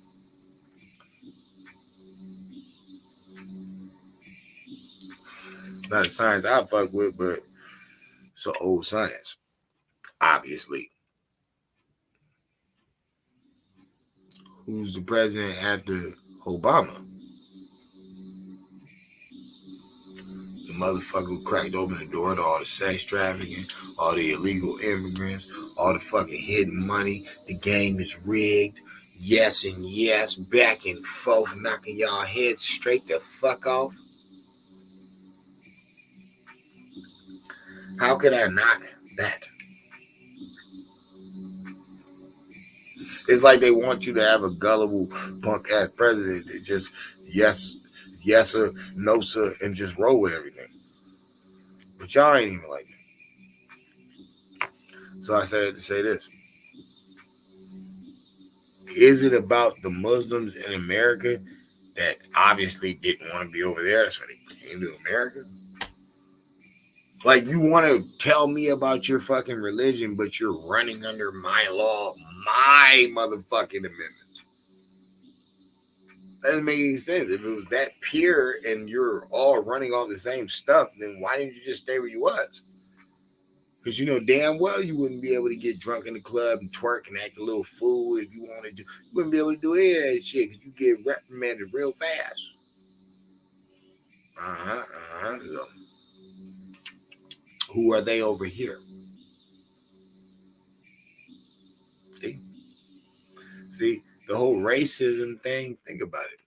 Not a science I fuck with, but it's an old science, obviously. Who's the president after Obama? The motherfucker who cracked open the door to all the sex trafficking, all the illegal immigrants, all the fucking hidden money. The game is rigged. Yes and yes, back and forth, knocking y'all heads straight the fuck off. How could I not that? It's like they want you to have a gullible punk ass president that just yes sir, no sir, and just roll with everything. But y'all ain't even like that. So I said to say this. Is it about the Muslims in America that obviously didn't want to be over there? That's why they came to America. Like, you want to tell me about your fucking religion, but you're running under my law, my motherfucking amendments. That doesn't make any sense. If it was that pure and you're all running all the same stuff, then why didn't you just stay where you was? Because you know damn well you wouldn't be able to get drunk in the club and twerk and act a little fool if you wanted to. You wouldn't be able to do any of that shit because you get reprimanded real fast. So, who are they over here? See, the whole racism thing, think about it.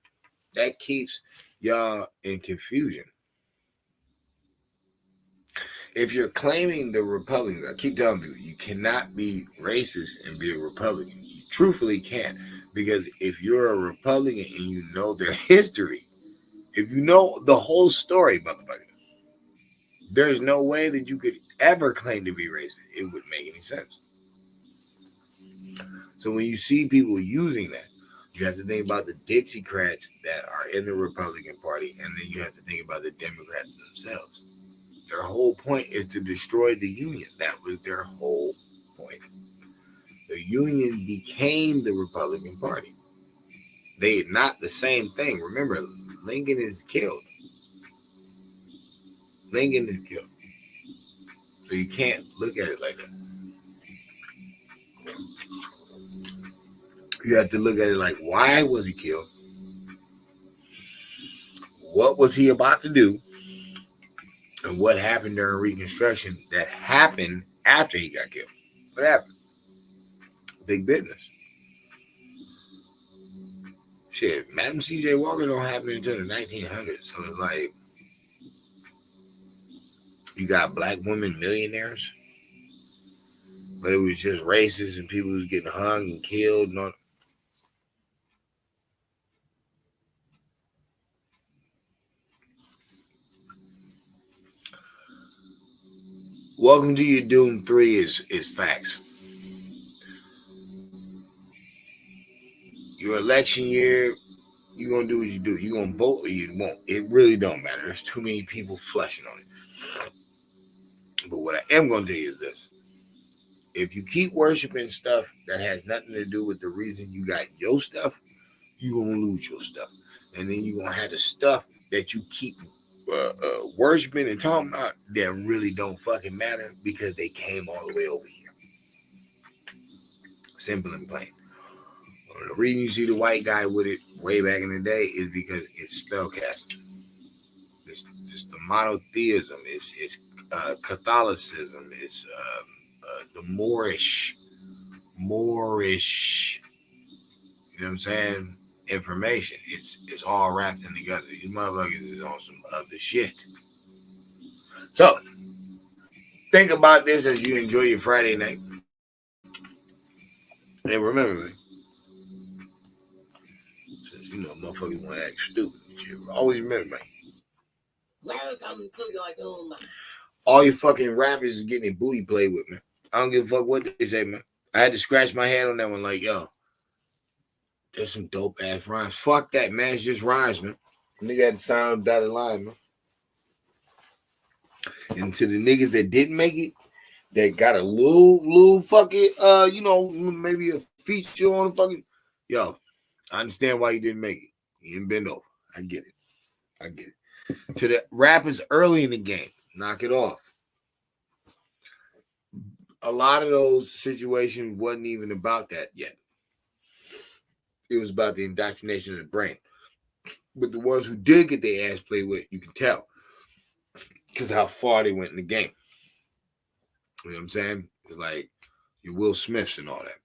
That keeps y'all in confusion. If you're claiming the Republicans, I keep telling you, you cannot be racist and be a Republican. You truthfully can't. Because if you're a Republican and you know their history, if you know the whole story, motherfucker, there's no way that you could ever claim to be racist. It wouldn't make any sense. So when you see people using that, you have to think about the Dixiecrats that are in the Republican Party, and then you have to think about the Democrats themselves. Their whole point is to destroy the Union. That was their whole point. The Union became the Republican Party. They not the same thing. Remember, Lincoln is killed. Lincoln is killed. So you can't look at it like that. You have to look at it like, why was he killed? What was he about to do? And what happened during Reconstruction that happened after he got killed? What happened? Big business. Shit, Madam C.J. Walker don't happen until the 1900s. So it's like you got black women millionaires, but it was just racist and people was getting hung and killed and all. Welcome to your Doom 3 is facts. Your election year, you're going to do what you do. You're going to vote or you won't. It really don't matter. There's too many people flushing on it. But what I am going to tell you is this. If you keep worshiping stuff that has nothing to do with the reason you got your stuff, you're going to lose your stuff. And then you're going to have the stuff that you keep worshiping and talking about that really don't fucking matter because they came all the way over here. Simple and plain. The reason you see the white guy with it way back in the day is because it's spellcasting. It's the monotheism. It's Catholicism. It's the Moorish. You know what I'm saying? Information. It's all wrapped in together. These motherfuckers is on some other shit. So think about this as you enjoy your Friday night. And remember, man, since you know motherfuckers want to act stupid and shit, always remember, man. Welcome to your doom. All your fucking rappers is getting their booty played with, man. I don't give a fuck what they say, man. I had to scratch my head on that one, like, yo, there's some dope ass rhymes. Fuck that, man. It's just rhymes, man. Nigga had to sign on dotted line, man. And to the niggas that didn't make it, that got a little fucking, maybe a feature on the fucking, yo, I understand why you didn't make it. You didn't bend over. I get it. To the rappers early in the game, knock it off. A lot of those situations wasn't even about that yet. It was about the indoctrination of the brain. But the ones who did get their ass played with, you can tell. Because how far they went in the game. You know what I'm saying? It's like your Will Smiths and all that.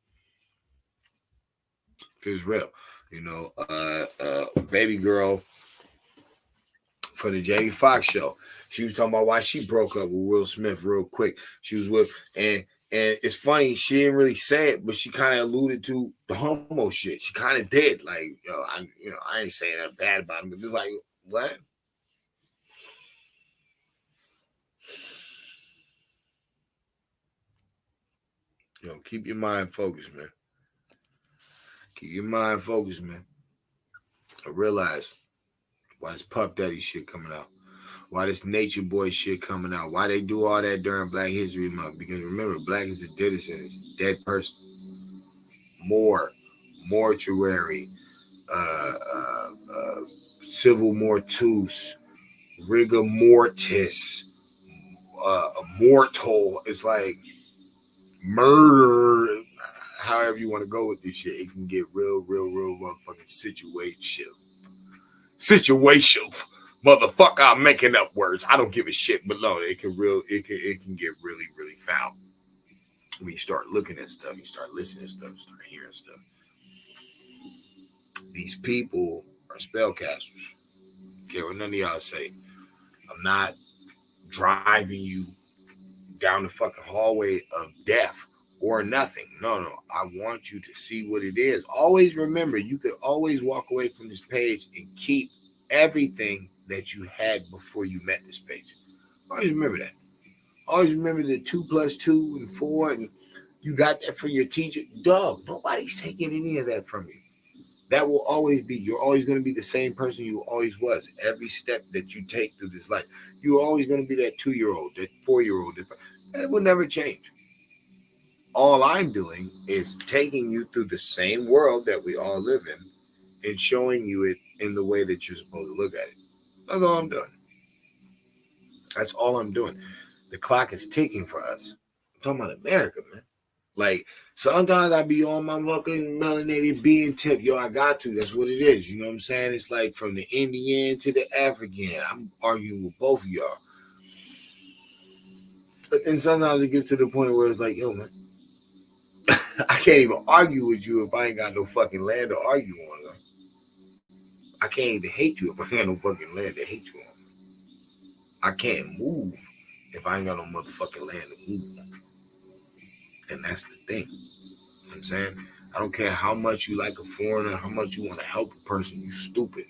Because it's real. You know, baby girl for the Jamie Foxx show. She was talking about why she broke up with Will Smith real quick. She was with, and it's funny, she didn't really say it, but she kind of alluded to the homo shit. She kind of did. Like, I ain't saying that bad about him, but it's like, what? Keep your mind focused, man. Keep your mind focused, man. I realize why this Puff Daddy shit coming out. Why this Nature Boy shit coming out. Why they do all that during Black History Month. Because remember, black is the deadest and it's a dead person. Mortuary, civil mortuus, rigor mortis, mortal. It's like murder. However you want to go with this shit, it can get real motherfucking situational. Motherfucker, I'm making up words. I don't give a shit, but no, it can get really foul. When you start looking at stuff, you start listening to stuff, you start hearing stuff. These people are spellcasters. Okay, what none of y'all say. I'm not driving you down the fucking hallway of death or nothing. No. I want you to see what it is. Always remember, you could always walk away from this page and keep everything that you had before you met this page. Always remember that. Always remember the 2 + 2 and 4, and you got that from your teacher. Dog, nobody's taking any of that from you. That will always be. You're always going to be the same person you always was. Every step that you take through this life, you're always going to be that 2-year-old, that 4-year-old. It will never change. All I'm doing is taking you through the same world that we all live in and showing you it in the way that you're supposed to look at it. That's all I'm doing. That's all I'm doing. The clock is ticking for us. I'm talking about America, man. Like, sometimes I be on my fucking melanated being tip. Yo, I got to. That's what it is. You know what I'm saying? It's like from the Indian to the African. I'm arguing with both of y'all. But then sometimes it gets to the point where it's like, yo, man, I can't even argue with you if I ain't got no fucking land to argue on. I can't even hate you if I ain't got no fucking land to hate you on. I can't move if I ain't got no motherfucking land to move on. And that's the thing. You know what I'm saying? I don't care how much you like a foreigner, how much you want to help a person, you stupid.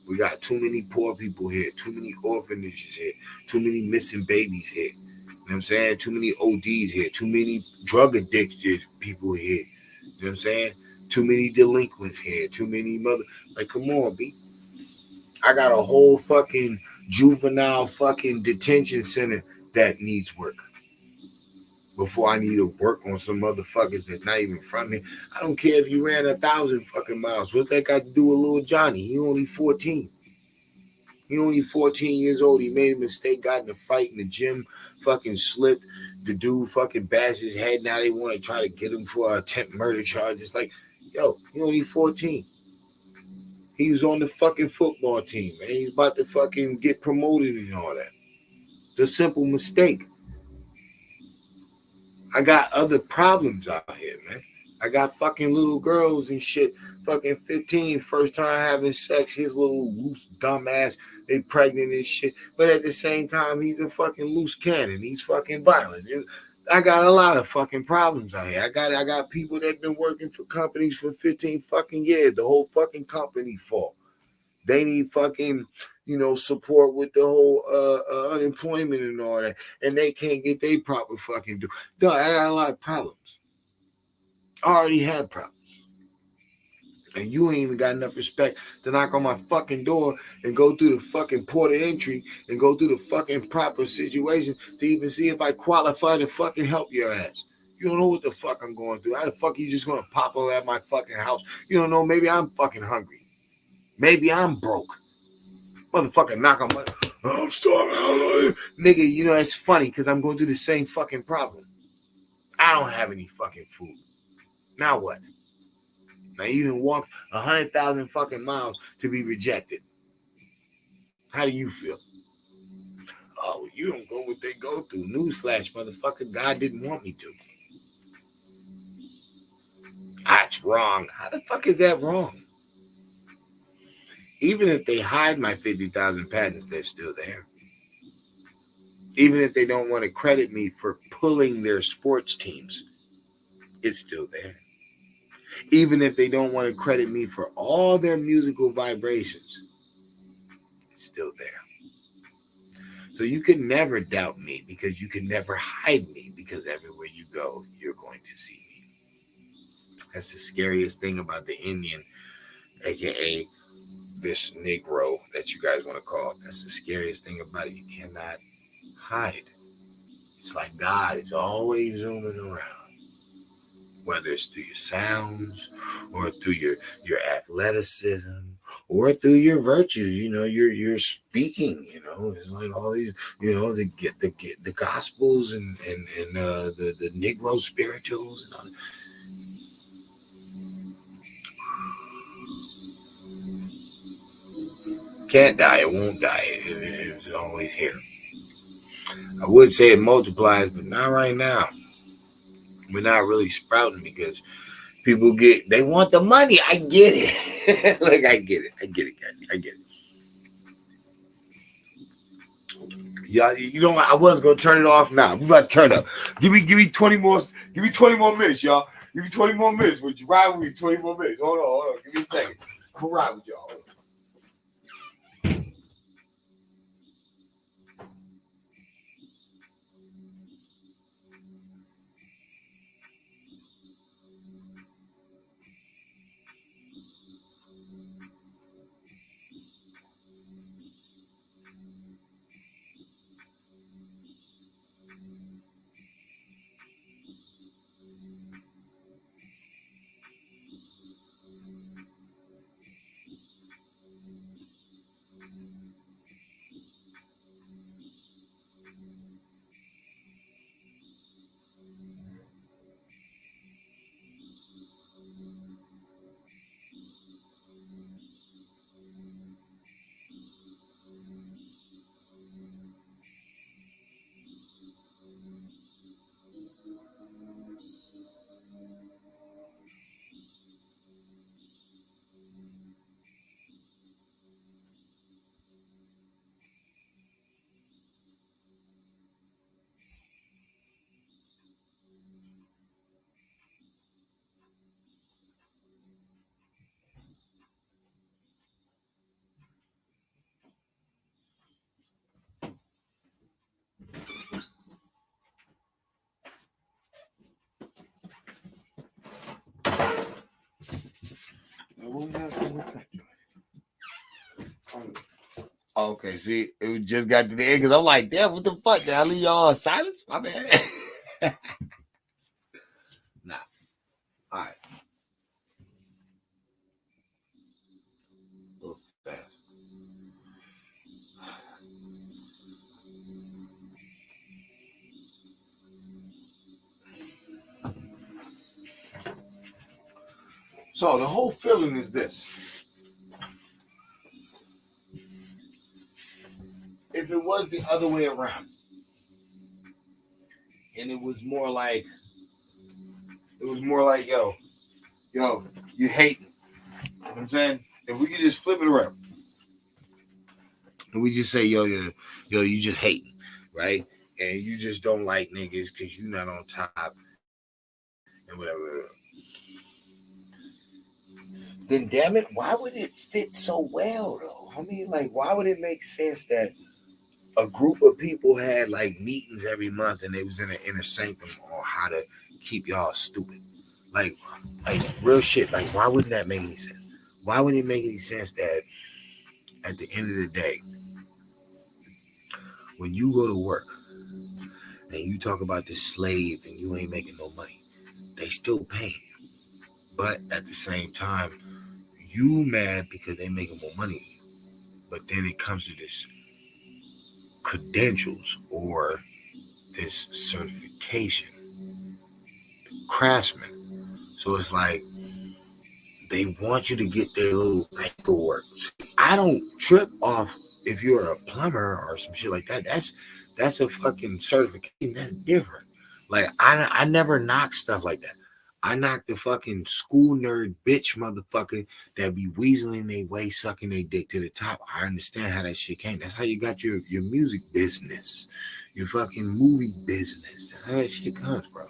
We got too many poor people here, too many orphanages here, too many missing babies here. You know what I'm saying? Too many ODs here, too many drug addicted people here. You know what I'm saying? Too many delinquents here, too many like, come on, B. I got a whole fucking juvenile fucking detention center that needs work. Before I need to work on some motherfuckers that's not even from me. I don't care if you ran 1,000 fucking miles. What's that got to do with little Johnny? He only 14. He only 14 years old. He made a mistake, got in a fight in the gym, fucking slipped. The dude fucking bashed his head. Now they want to try to get him for attempt murder charges. Like, yo, he only 14. He was on the fucking football team, man. He's about to fucking get promoted and all that. It's a simple mistake. I got other problems out here, man. I got fucking little girls and shit, fucking 15, first time having sex, his little loose dumb ass, they pregnant and shit. But at the same time, he's a fucking loose cannon. He's fucking violent. I got a lot of fucking problems out here. I got people that been working for companies for 15 fucking years. The whole fucking company fall. They need fucking, support with the whole unemployment and all that. And they can't get their proper fucking do. Duh, I got a lot of problems. I already had problems. And you ain't even got enough respect to knock on my fucking door and go through the fucking port of entry and go through the fucking proper situation to even see if I qualify to fucking help your ass. You don't know what the fuck I'm going through. How the fuck are you just going to pop over at my fucking house? You don't know. Maybe I'm fucking hungry. Maybe I'm broke. Motherfucker knock on my... Oh, I'm starving. Nigga, it's funny because I'm going through the same fucking problem. I don't have any fucking food. Now what? Now you done walked 100,000 fucking miles to be rejected. How do you feel? Oh, you don't go what they go through. Newsflash, motherfucker. God didn't want me to. That's wrong. How the fuck is that wrong? Even if they hide my 50,000 patents, they're still there. Even if they don't want to credit me for pulling their sports teams, it's still there. Even if they don't want to credit me for all their musical vibrations, it's still there. So you can never doubt me because you can never hide me because everywhere you go, you're going to see me. That's the scariest thing about the Indian, aka this Negro that you guys want to call it. That's the scariest thing about it. You cannot hide. It's like God is always zooming around. Whether it's through your sounds or through your athleticism or through your virtue, you're speaking, it's like all these, the gospels and the Negro spirituals and all that. Can't die, it won't die. It's always here. I would say it multiplies, but not right now. We're not really sprouting because people they want the money. I get it. Look, I get it, guys. I get it. Yeah, I was gonna turn it off now. We about to turn up. Give me 20 more. Give me 20 more minutes, y'all. Give me 20 more minutes. Would you ride with me? 20 more minutes. Hold on. Give me a second. I'm gonna ride with y'all. Okay, see, it just got to the end because I'm like, damn, what the fuck? Did I leave y'all in silence? My bad. Nah. All right. A little fast. So the whole feeling is this. If it was the other way around, and it was more like, yo, you hate me. You know what I'm saying? If we could just flip it around and we just say, yo, you just hate me, right? And you just don't like niggas because you're not on top and whatever. Then damn it, why would it fit so well though? I mean, like, why would it make sense that a group of people had like meetings every month and they was in an inner sanctum on how to keep y'all stupid? Like real shit. Like, why wouldn't that make any sense? Why would it make any sense that at the end of the day, when you go to work and you talk about this slave and you ain't making no money, they still paying you. But at the same time, you mad because they making more money than you. But then it comes to this credentials or this certification, craftsman. So it's like they want you to get their little paperwork. See, I don't trip off if you're a plumber or some shit like that. That's a fucking certification. That's different. Like I never knock stuff like that. I knock the fucking school nerd bitch motherfucker that be weaseling their way, sucking their dick to the top. I understand how that shit came. That's how you got your music business, your fucking movie business. That's how that shit comes, bro.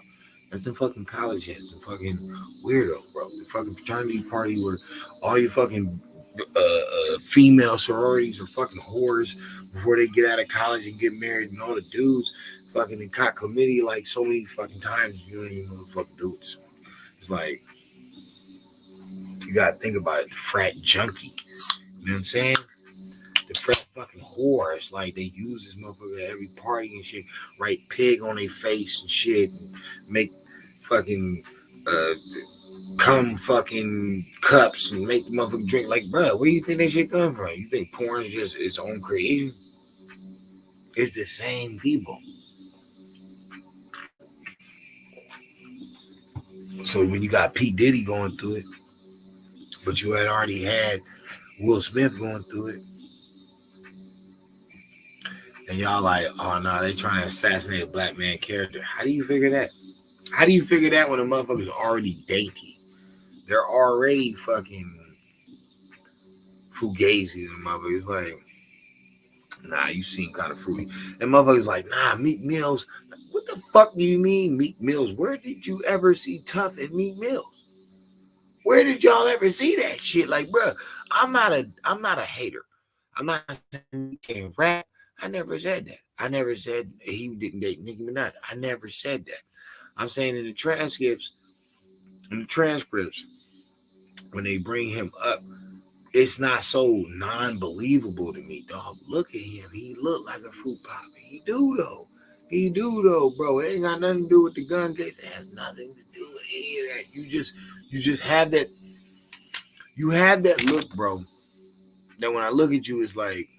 That's some fucking college heads, some fucking weirdo, bro. The fucking fraternity party where all your fucking female sororities are fucking whores before they get out of college and get married, and all the dudes fucking in caught chlamydia like so many fucking times you don't even know the fucking dudes. It's like you gotta think about it. The frat junkie, you know what I'm saying? The frat fucking whore. It's like they use this motherfucker at every party and shit. Write pig on their face and shit. And make fucking cum fucking cups and make the motherfucker drink. Like, bro, where do you think that shit come from? You think porn is just its own creation? It's the same people. So when you got P. Diddy going through it, but you had already had Will Smith going through it, and y'all like, oh no, they trying to assassinate a black man character. How do you figure that? How do you figure that when a motherfucker's already dainty? They're already fucking fugazi. The motherfuckers like, nah, you seem kind of fruity. And motherfuckers like, nah, Meek Mills. What the fuck do you mean, Meek Mills? Where did you ever see Tough and Meek Mills? Where did y'all ever see that shit? Like, bro, I'm not a hater. I'm not saying he can't rap. I never said that. I never said he didn't date Nicki Minaj. I never said that. I'm saying in the transcripts, when they bring him up, it's not so non-believable to me, dog. Look at him. He look like a fruit pop. He do though. He do though, bro. It ain't got nothing to do with the gun case. It has nothing to do with any of that. You just have that. You have that look, bro. That when I look at you, it's like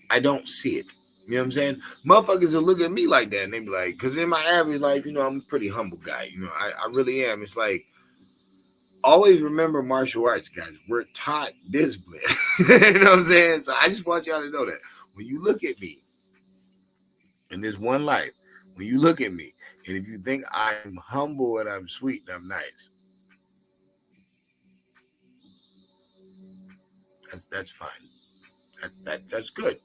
I don't see it. You know what I'm saying? Motherfuckers will look at me like that and they be like, because in my average life, I'm a pretty humble guy. I really am. It's like, always remember martial arts, guys. We're taught discipline. You know what I'm saying? So I just want y'all to know that when you look at me in this one life, when you look at me, and if you think I'm humble and I'm sweet and I'm nice, that's fine. That's good.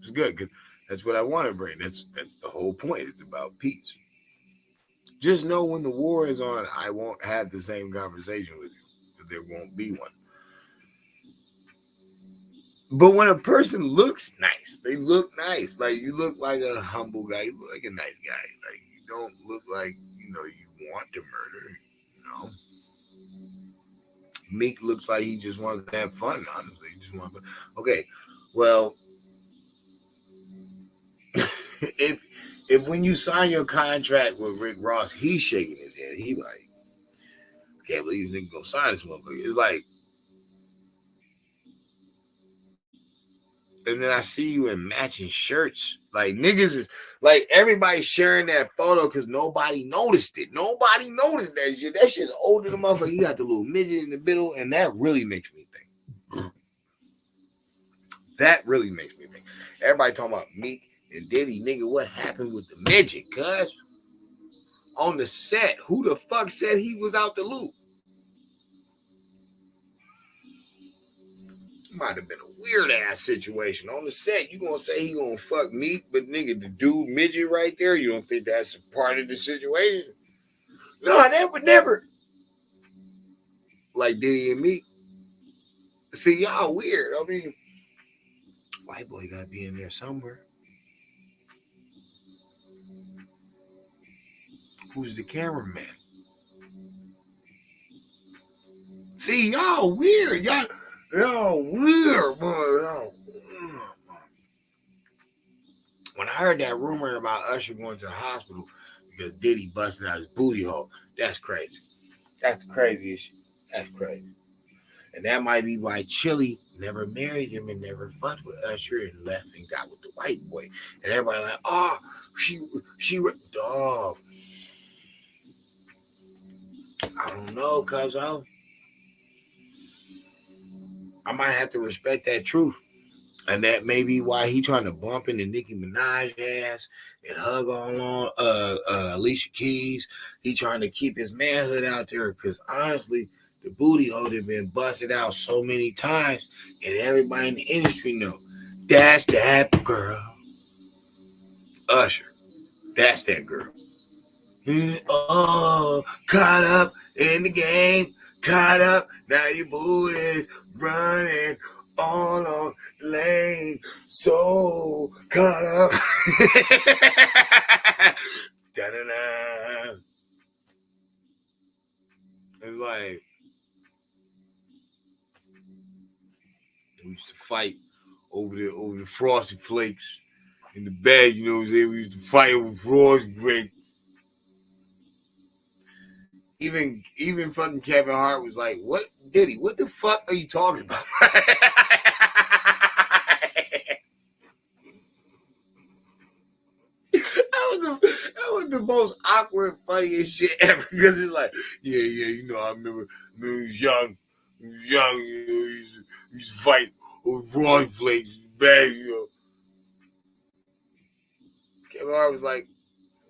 It's good because that's what I want to bring. That's the whole point. It's about peace. Just know when the war is on, I won't have the same conversation with you. There won't be one. But when a person looks nice, they look nice. Like you look like a humble guy. You look like a nice guy. Like you don't look like you want to murder. You know. Meek looks like he just wants to have fun, honestly. He just wants to... Okay, well, if when you sign your contract with Rick Ross, he's shaking his head. He like, can't believe this nigga gonna sign this motherfucker. It's like, and then I see you in matching shirts. Like niggas is like everybody's sharing that photo because nobody noticed it. Nobody noticed that shit. That shit's older than motherfucker. You got the little midget in the middle, and that really makes me think. That really makes me think. Everybody talking about Meek and Diddy, nigga. What happened with the midget? Cuz on the set, who the fuck said he was out the loop? Might have been a weird ass situation on the set. You gonna say he gonna fuck Meek, but nigga, the dude midget right there, you don't think that's a part of the situation? No, they would never. Like Diddy and Meek. See, y'all weird. I mean, white boy gotta be in there somewhere. Who's the cameraman? See, y'all weird. Y'all weird, boy. Y'all. When I heard that rumor about Usher going to the hospital because Diddy busted out his booty hole, that's crazy. That's the craziest shit. That's crazy. And that might be why Chili never married him and never fucked with Usher and left and got with the white boy. And everybody like, oh, she dog. I don't know, cuz I might have to respect that truth. And that may be why he trying to bump into Nicki Minaj ass and hug on Alicia Keys. He trying to keep his manhood out there because honestly, the booty hole had been busted out so many times, and everybody in the industry know that's that girl, Usher. That's that girl. Oh, caught up in the game, caught up. Now your booty's running all on the lane, so caught up. Da-da-da. It's like we used to fight over the frosted flakes in the bed. You know what I'm saying? We used to fight over frosted flakes. Even fucking Kevin Hart was like, "What, Diddy? What the fuck are you talking about?" That was the most awkward, funniest shit ever. Because it's like, yeah, you know, I remember when he was young, you know, he used to fight over raw flakes, bad, you know. Kevin Hart was like,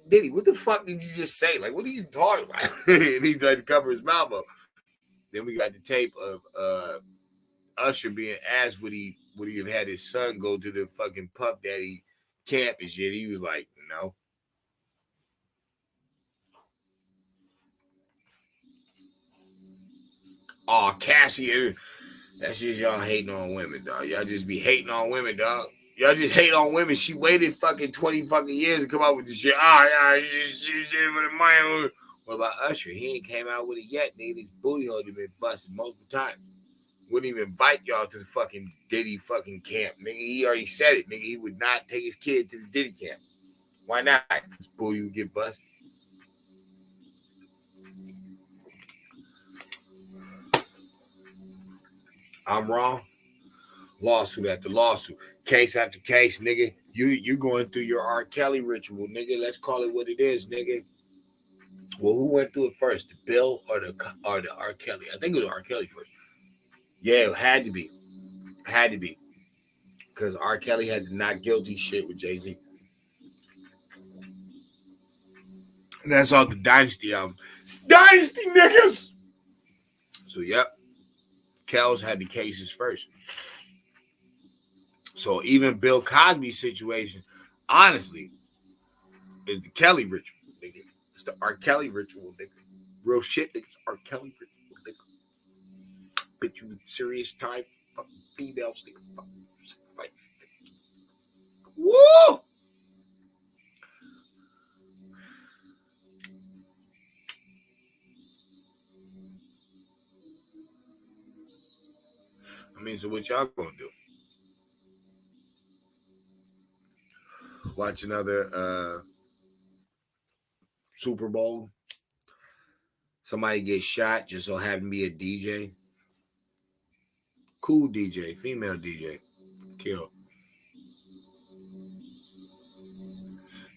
Diddy, what the fuck did you just say? Like, what are you talking about? And he tried to cover his mouth up. Then we got the tape of Usher being asked would he have had his son go to the fucking Puff Daddy camp and shit. He was like, no. Oh, Cassie, that's just y'all hating on women, dog. Y'all just be hating on women, dog. Y'all just hate on women. She waited fucking 20 fucking years to come out with this shit. Oh, yeah, she did for the money. What about Usher? He ain't came out with it yet, nigga. His booty hole had been busted multiple times. Wouldn't even invite y'all to the fucking Diddy fucking camp, nigga. He already said it, nigga. He would not take his kid to the Diddy camp. Why not? His booty would get busted. I'm wrong. Lawsuit after lawsuit, case after case, nigga. You going through your R. Kelly ritual, nigga. Let's call it what it is, nigga. Well, who went through it first, the Bill or the R. Kelly? I think it was R. Kelly first. Yeah, it had to be, because R. Kelly had the not guilty shit with Jay-Z. And that's all the Dynasty album. It's Dynasty, niggas. So yep, Kells had the cases first. So even Bill Cosby's situation, honestly, is the Kelly ritual, nigga. It's the R. Kelly ritual, nigga. Real shit, nigga. R. Kelly ritual, nigga. Bitch, you serious time, fucking females, nigga. Like, woo! mean, so what y'all gonna do? Watch another Super Bowl? Somebody gets shot, just so happen to be a DJ. Cool DJ, female DJ, killed.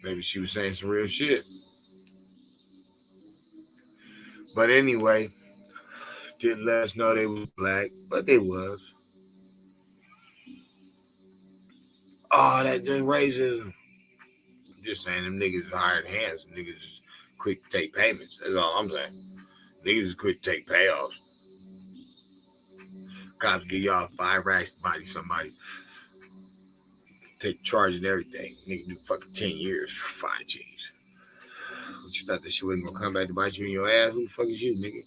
Maybe she was saying some real shit. But anyway, didn't let us know they was black, but they was. Oh, that just racism. I'm just saying them niggas is hired hands. Niggas is quick to take payments. That's all I'm saying. Niggas is quick to take payoffs. Cops give y'all 5 racks to body somebody. Take charge and everything. Nigga do fucking 10 years for 5 G's. What you thought that shit wasn't gonna come back to bite you in your ass? Who the fuck is you, nigga?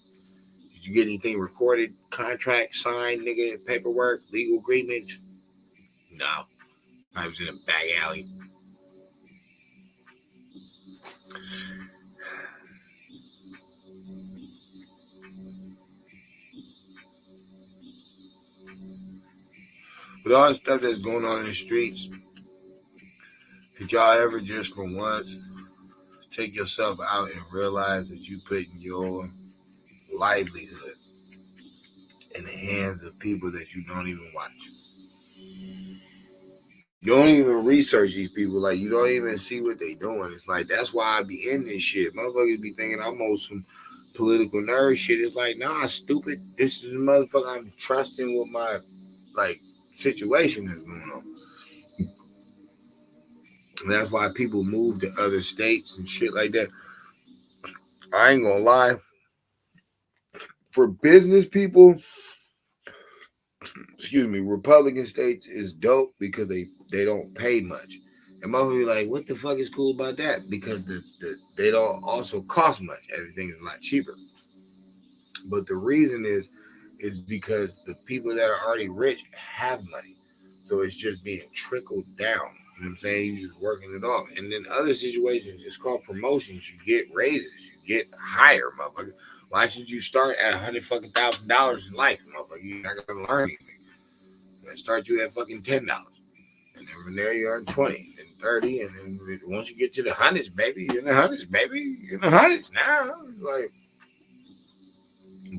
Did you get anything recorded, contract, signed, nigga, paperwork, legal agreements? No. I was in a back alley. With all the stuff that's going on in the streets, could y'all ever just for once take yourself out and realize that you putting your livelihood in the hands of people that you don't even watch? You don't even research these people. Like, you don't even see what they doing. It's like, that's why I be in this shit. Motherfuckers be thinking I'm on some political nerd shit. It's like, nah, stupid. This is the motherfucker I'm trusting with my, like, situation that's going on. And that's why people move to other states and shit like that. I ain't gonna lie. For business people, Republican states is dope because they don't pay much. And motherfuckers be like, what the fuck is cool about that? Because they don't also cost much. Everything is a lot cheaper. But the reason is because the people that are already rich have money. So it's just being trickled down. You know what I'm saying? You're just working it off. And then other situations, it's called promotions. You get raises. You get higher, motherfucker. Why should you start at $100,000 in life, motherfucker? You're not gonna learn anything. They start you at fucking $10. And then from there you earn 20 and 30. And then once you get to the hundreds, baby, you're in the hundreds, baby. You're in the hundreds now. Like,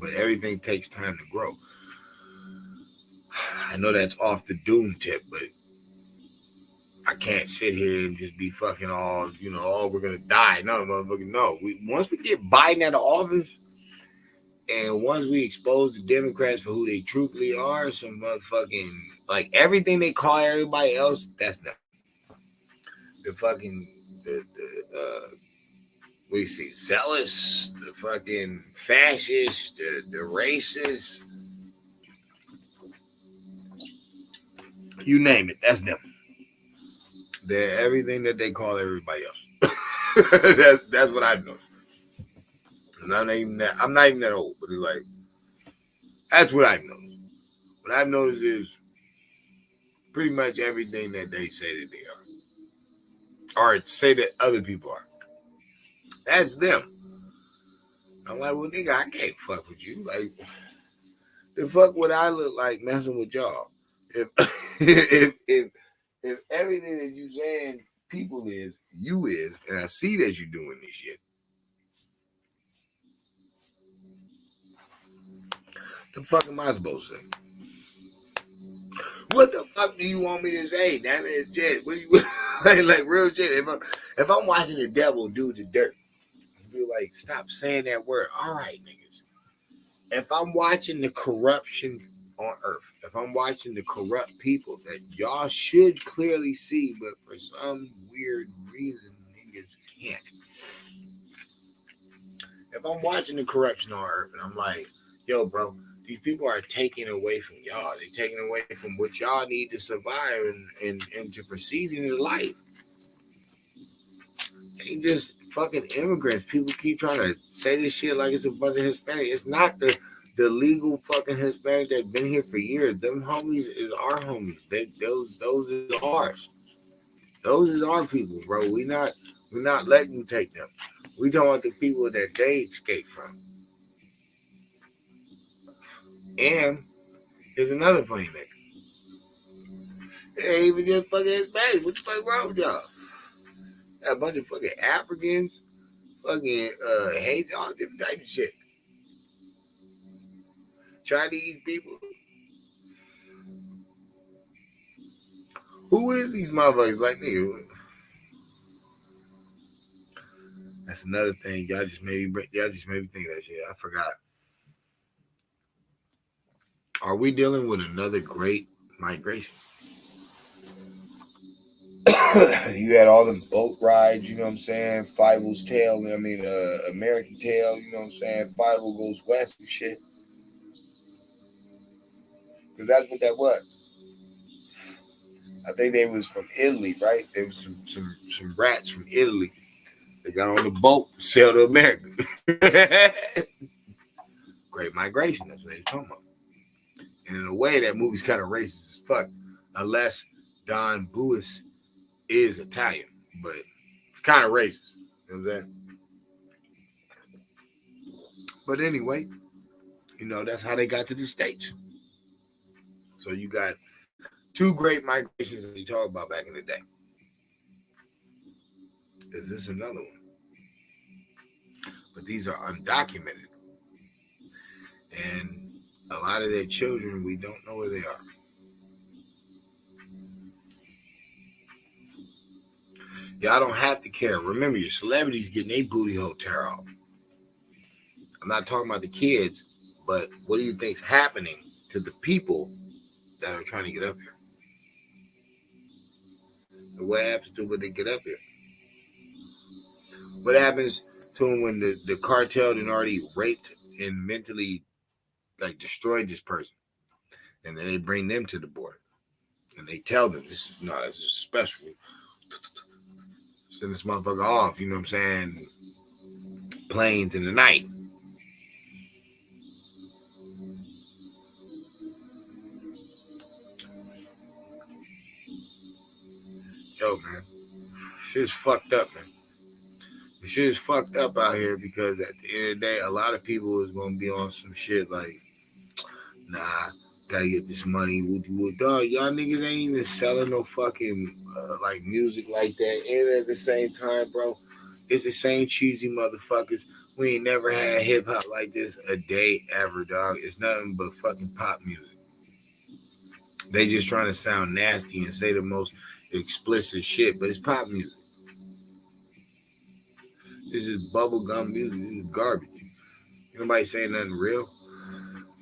but everything takes time to grow. I know that's off the doom tip, but I can't sit here and just be fucking all, oh, we're gonna die. No, motherfucker, no. Once we get Biden out of office, and once we expose the Democrats for who they truthfully are, some motherfucking, like, everything they call everybody else, that's them. The fucking, we see zealous, the fucking fascist, the racist, you name it, that's them. They're everything that they call everybody else. that's what I've noticed. And I'm not even that old, but it's like, that's what I've noticed. What I've noticed is pretty much everything that they say that they are, or say that other people are. That's them. I'm like, well, nigga, I can't fuck with you. Like, the fuck would I look like messing with y'all? If if everything that you saying people is, you is, and I see that you doing this shit. The fuck am I supposed to say? What the fuck do you want me to say? Damn it, Jet. What do you like real shit? If I'm watching the devil do the dirt, be like, stop saying that word. All right, niggas. If I'm watching the corruption on earth, if I'm watching the corrupt people that y'all should clearly see, but for some weird reason, niggas can't. If I'm watching the corruption on earth and I'm like, yo, bro, these people are taking away from y'all. They're taking away from what y'all need to survive and to proceed in life. They just fucking immigrants. People keep trying to say this shit like it's a bunch of Hispanic. It's not the legal fucking Hispanic that's been here for years. Them homies is our homies. Those is ours. Those is our people, bro. We're not letting you take them. We talking about the people that they escaped from. And Here's another funny nigga. It ain't even just fucking Hispanic. What the fuck wrong with y'all? Got a bunch of fucking Africans, fucking Haitians, all different types of shit. Chinese people. Who is these motherfuckers like nigga? That's another thing. Y'all just made me think of that shit. I forgot. Are we dealing with another great migration? You had all them boat rides, you know what I'm saying? Fievel's tail, American tail, you know what I'm saying? Fievel goes west and shit. Because that's what that was. I think they was from Italy, right? There was some rats from Italy. They got on the boat, sailed to America. Great migration, that's what they're talking about. And in a way, that movie's kind of racist as fuck. Unless Don Bluth is Italian. But it's kind of racist. You know what I'm saying? But anyway, that's how they got to the States. So you got two great migrations that you talk about back in the day. Is this another one? But these are undocumented. And a lot of their children, we don't know where they are. Y'all don't have to care. Remember, your celebrities getting their booty hole tear off. I'm not talking about the kids, but what do you think's happening to the people that are trying to get up here? And what happens to when they get up here? What happens to them when the cartel had already raped and mentally destroyed this person? And then they bring them to the border. And they tell them, this is special. Send this motherfucker off, you know what I'm saying? Planes in the night. Yo, man. Shit is fucked up, man. The shit is fucked up out here because at the end of the day, a lot of people is going to be on some shit like, nah, gotta get this money. Dog, y'all niggas ain't even selling no fucking music like that. And at the same time, bro, it's the same cheesy motherfuckers. We ain't never had hip hop like this a day ever, dog. It's nothing but fucking pop music. They just trying to sound nasty and say the most explicit shit, but it's pop music. This is bubblegum music. This is garbage. Nobody saying nothing real.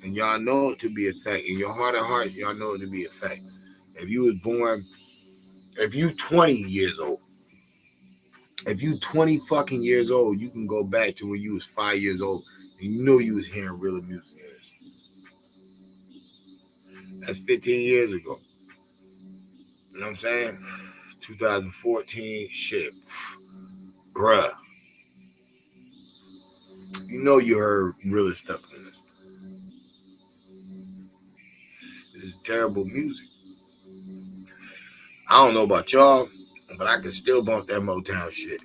And y'all know it to be a fact. In your heart of hearts, y'all know it to be a fact. If you 20 years old, if you 20 fucking years old, you can go back to when you was 5 years old and you know you was hearing real music. That's 15 years ago. You know what I'm saying? 2014, shit. Bruh. You know you heard real stuff in this. This is terrible music. I don't know about y'all, but I can still bump that Motown shit.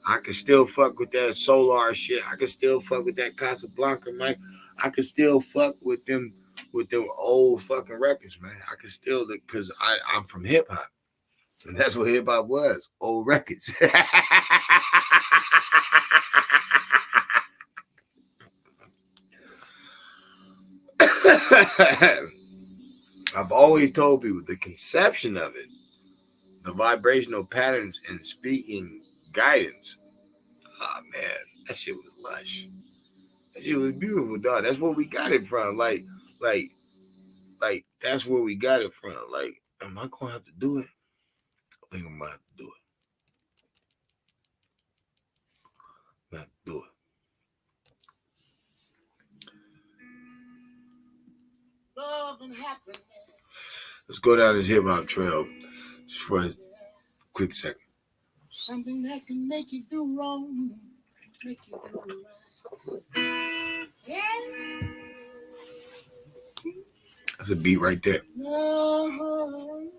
I can still fuck with that Solar shit. I can still fuck with that Casablanca, man. I can still fuck with them old fucking records, man. I can still, because I'm from hip hop. And that's what hip hop was, old records. I've always told people the conception of it, the vibrational patterns and speaking guidance. Oh man, that shit was lush. That shit was beautiful, dog. That's where we got it from. Like that's where we got it from. Like, am I gonna have to do it? I think I'm gonna have to do it. I'm gonna have to do it. Love and happiness. Let's go down this hip hop trail just for a quick second. Something that can make you do wrong, make you do right. Yeah. That's a beat right there. No.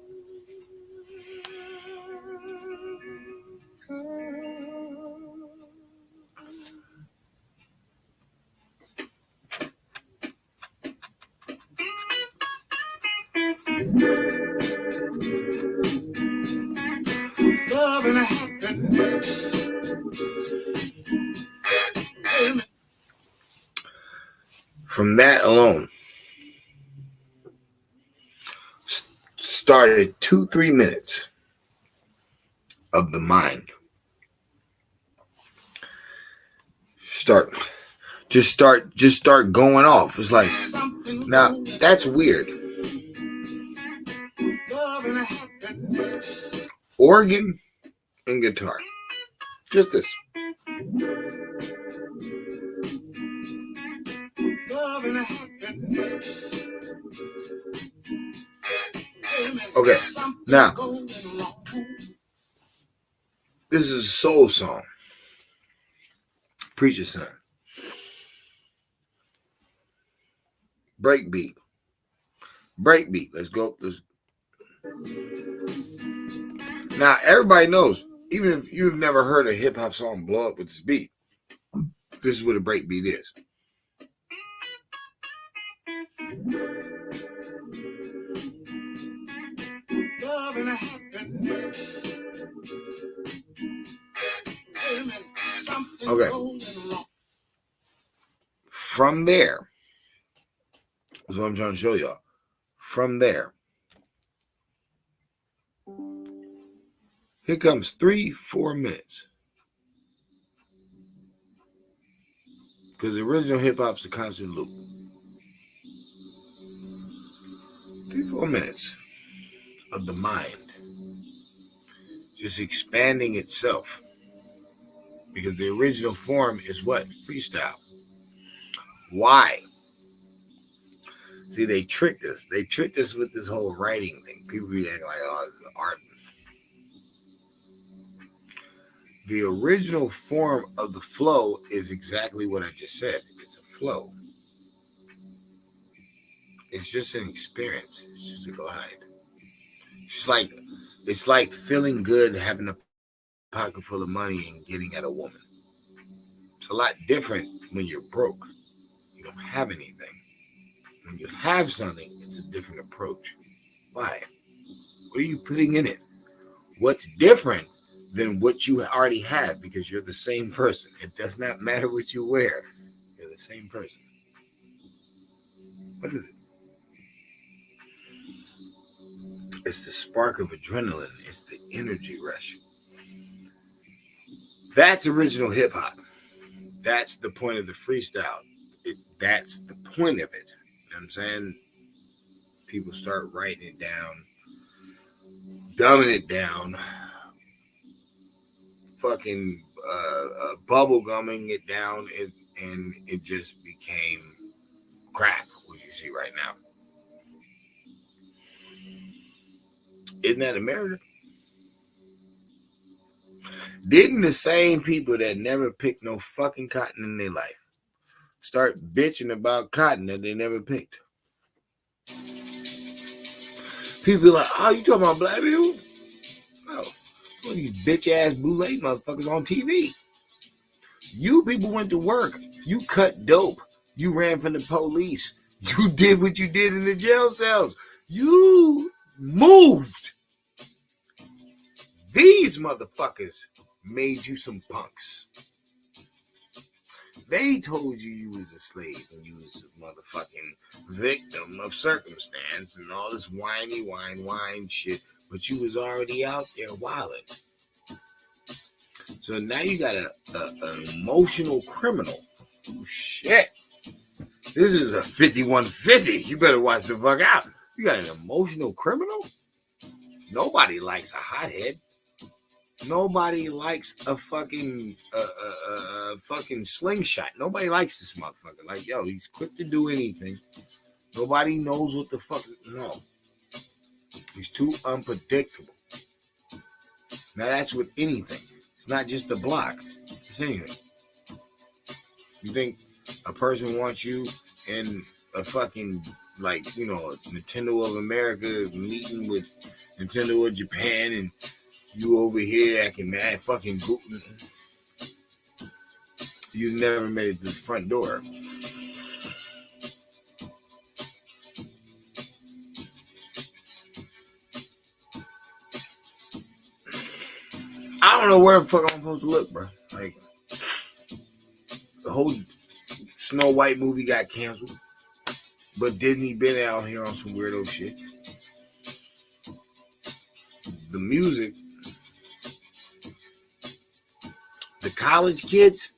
from that alone started 2-3 minutes of the mind. Just start going off. It's like, now that's weird. Organ and guitar. Just this. Okay, now this is a soul song. Preacher son. Breakbeat. Let's go. Now everybody knows, even if you've never heard a hip hop song blow up with this beat, this is what a breakbeat is. Okay. From there, that's what I'm trying to show y'all. From there, here comes 3-4 minutes. Because the original hip hop's a constant loop. 3-4 minutes of the mind just expanding itself. Because the original form is what? Freestyle. Why? See, they tricked us. They tricked us with this whole writing thing. People be acting like, oh, this is art. The original form of the flow is exactly what I just said. It's a flow. It's just an experience. It's just a glide. It's like feeling good, having a pocket full of money and getting at a woman. It's a lot different when you're broke. You don't have anything. When you have something, it's a different approach. Why? What are you putting in it? What's different than what you already have? Because you're the same person. It does not matter what you wear. You're the same person. What is it? It's the spark of adrenaline. It's the energy rush. That's original hip hop. That's the point of the freestyle. That's the point of it. You know what I'm saying? People start writing it down, dumbing it down, fucking bubble gumming it down, and it just became crap, what you see right now. Isn't that America? Didn't the same people that never picked no fucking cotton in their life start bitching about cotton that they never picked? People be like, oh, you talking about black people? No. What are these bitch ass bootleg motherfuckers on TV? You people went to work. You cut dope. You ran from the police. You did what you did in the jail cells. You moved. These motherfuckers made you some punks. They told you was a slave and you was a motherfucking victim of circumstance and all this whiny wine shit, but you was already out there wilding. So now you got an emotional criminal. Oh, shit. This is a 5150. You better watch the fuck out. You got an emotional criminal? Nobody likes a hothead. Nobody likes a fucking fucking slingshot. Nobody likes this motherfucker. Like, yo, he's quick to do anything. Nobody knows what the fuck. No. He's too unpredictable. Now that's with anything. It's not just the block. It's anything. You think a person wants you in a fucking, like, you know, Nintendo of America meeting with Nintendo of Japan and you over here acting mad fucking goofy. You never made it to the front door. I don't know where the fuck I'm supposed to look, bro. Like, the whole Snow White movie got canceled. But didn't he been out here on some weirdo shit? The music, the college kids,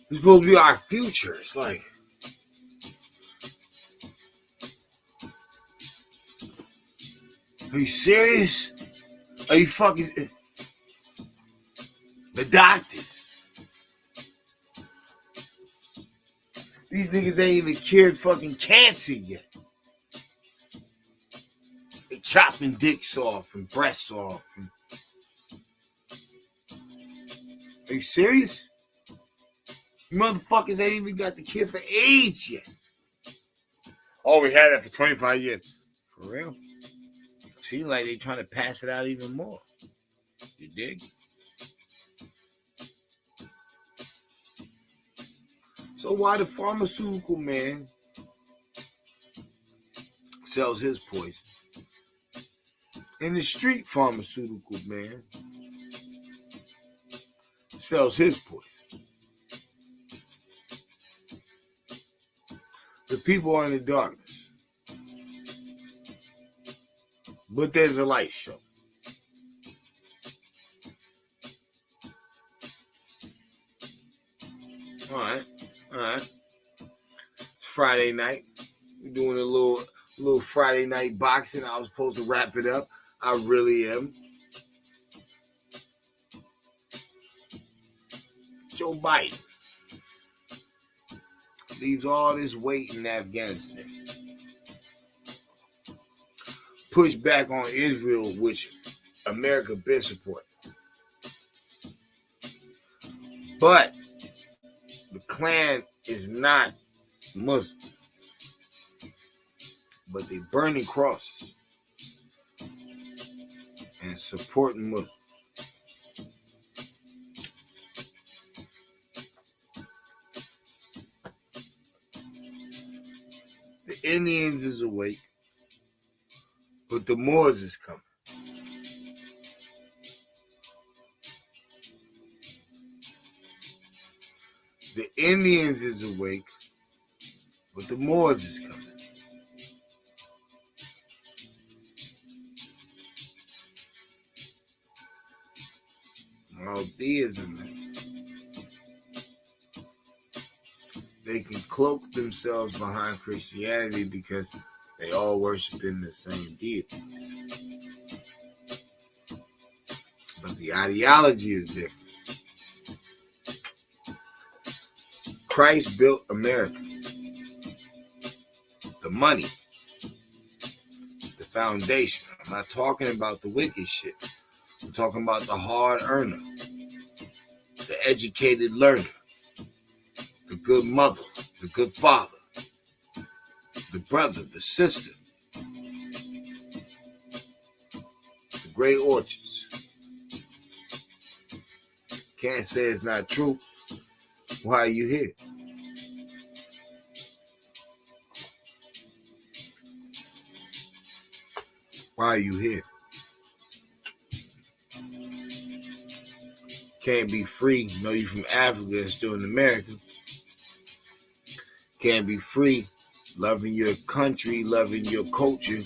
they're supposed to be our future. It's like, are you serious? Are you fucking... The doctors. These niggas ain't even cured fucking cancer yet. They chopping dicks off and breasts off. Are you serious? You motherfuckers ain't even got the cure for AIDS yet. Oh, we had it for 25 years. For real? Seems like they trying to pass it out even more. You dig? So why the pharmaceutical man sells his poison, and the street pharmaceutical man sells his poison? The people are in the darkness, but there's a light show. All right. It's Friday night. We're doing a little Friday night boxing. I was supposed to wrap it up. I really am. Joe Biden leaves all this weight in Afghanistan. Push back on Israel, which America been supporting. But the Klan is not Muslim, but they burning crosses and supporting Muslims. The Indians is awake, but the Moors is coming. The Indians is awake, but the Moors is coming. Monotheism, man. They can cloak themselves behind Christianity because they all worship in the same deities. But the ideology is different. Christ built America. The money. The foundation. I'm not talking about the wicked shit. I'm talking about the hard earner. The educated learner. The good mother. The good father. The brother. The sister. The great orchards. Can't say it's not true. Why are you here? Why are you here? Can't be free. Know you from Africa and still in America. Can't be free. Loving your country, loving your culture.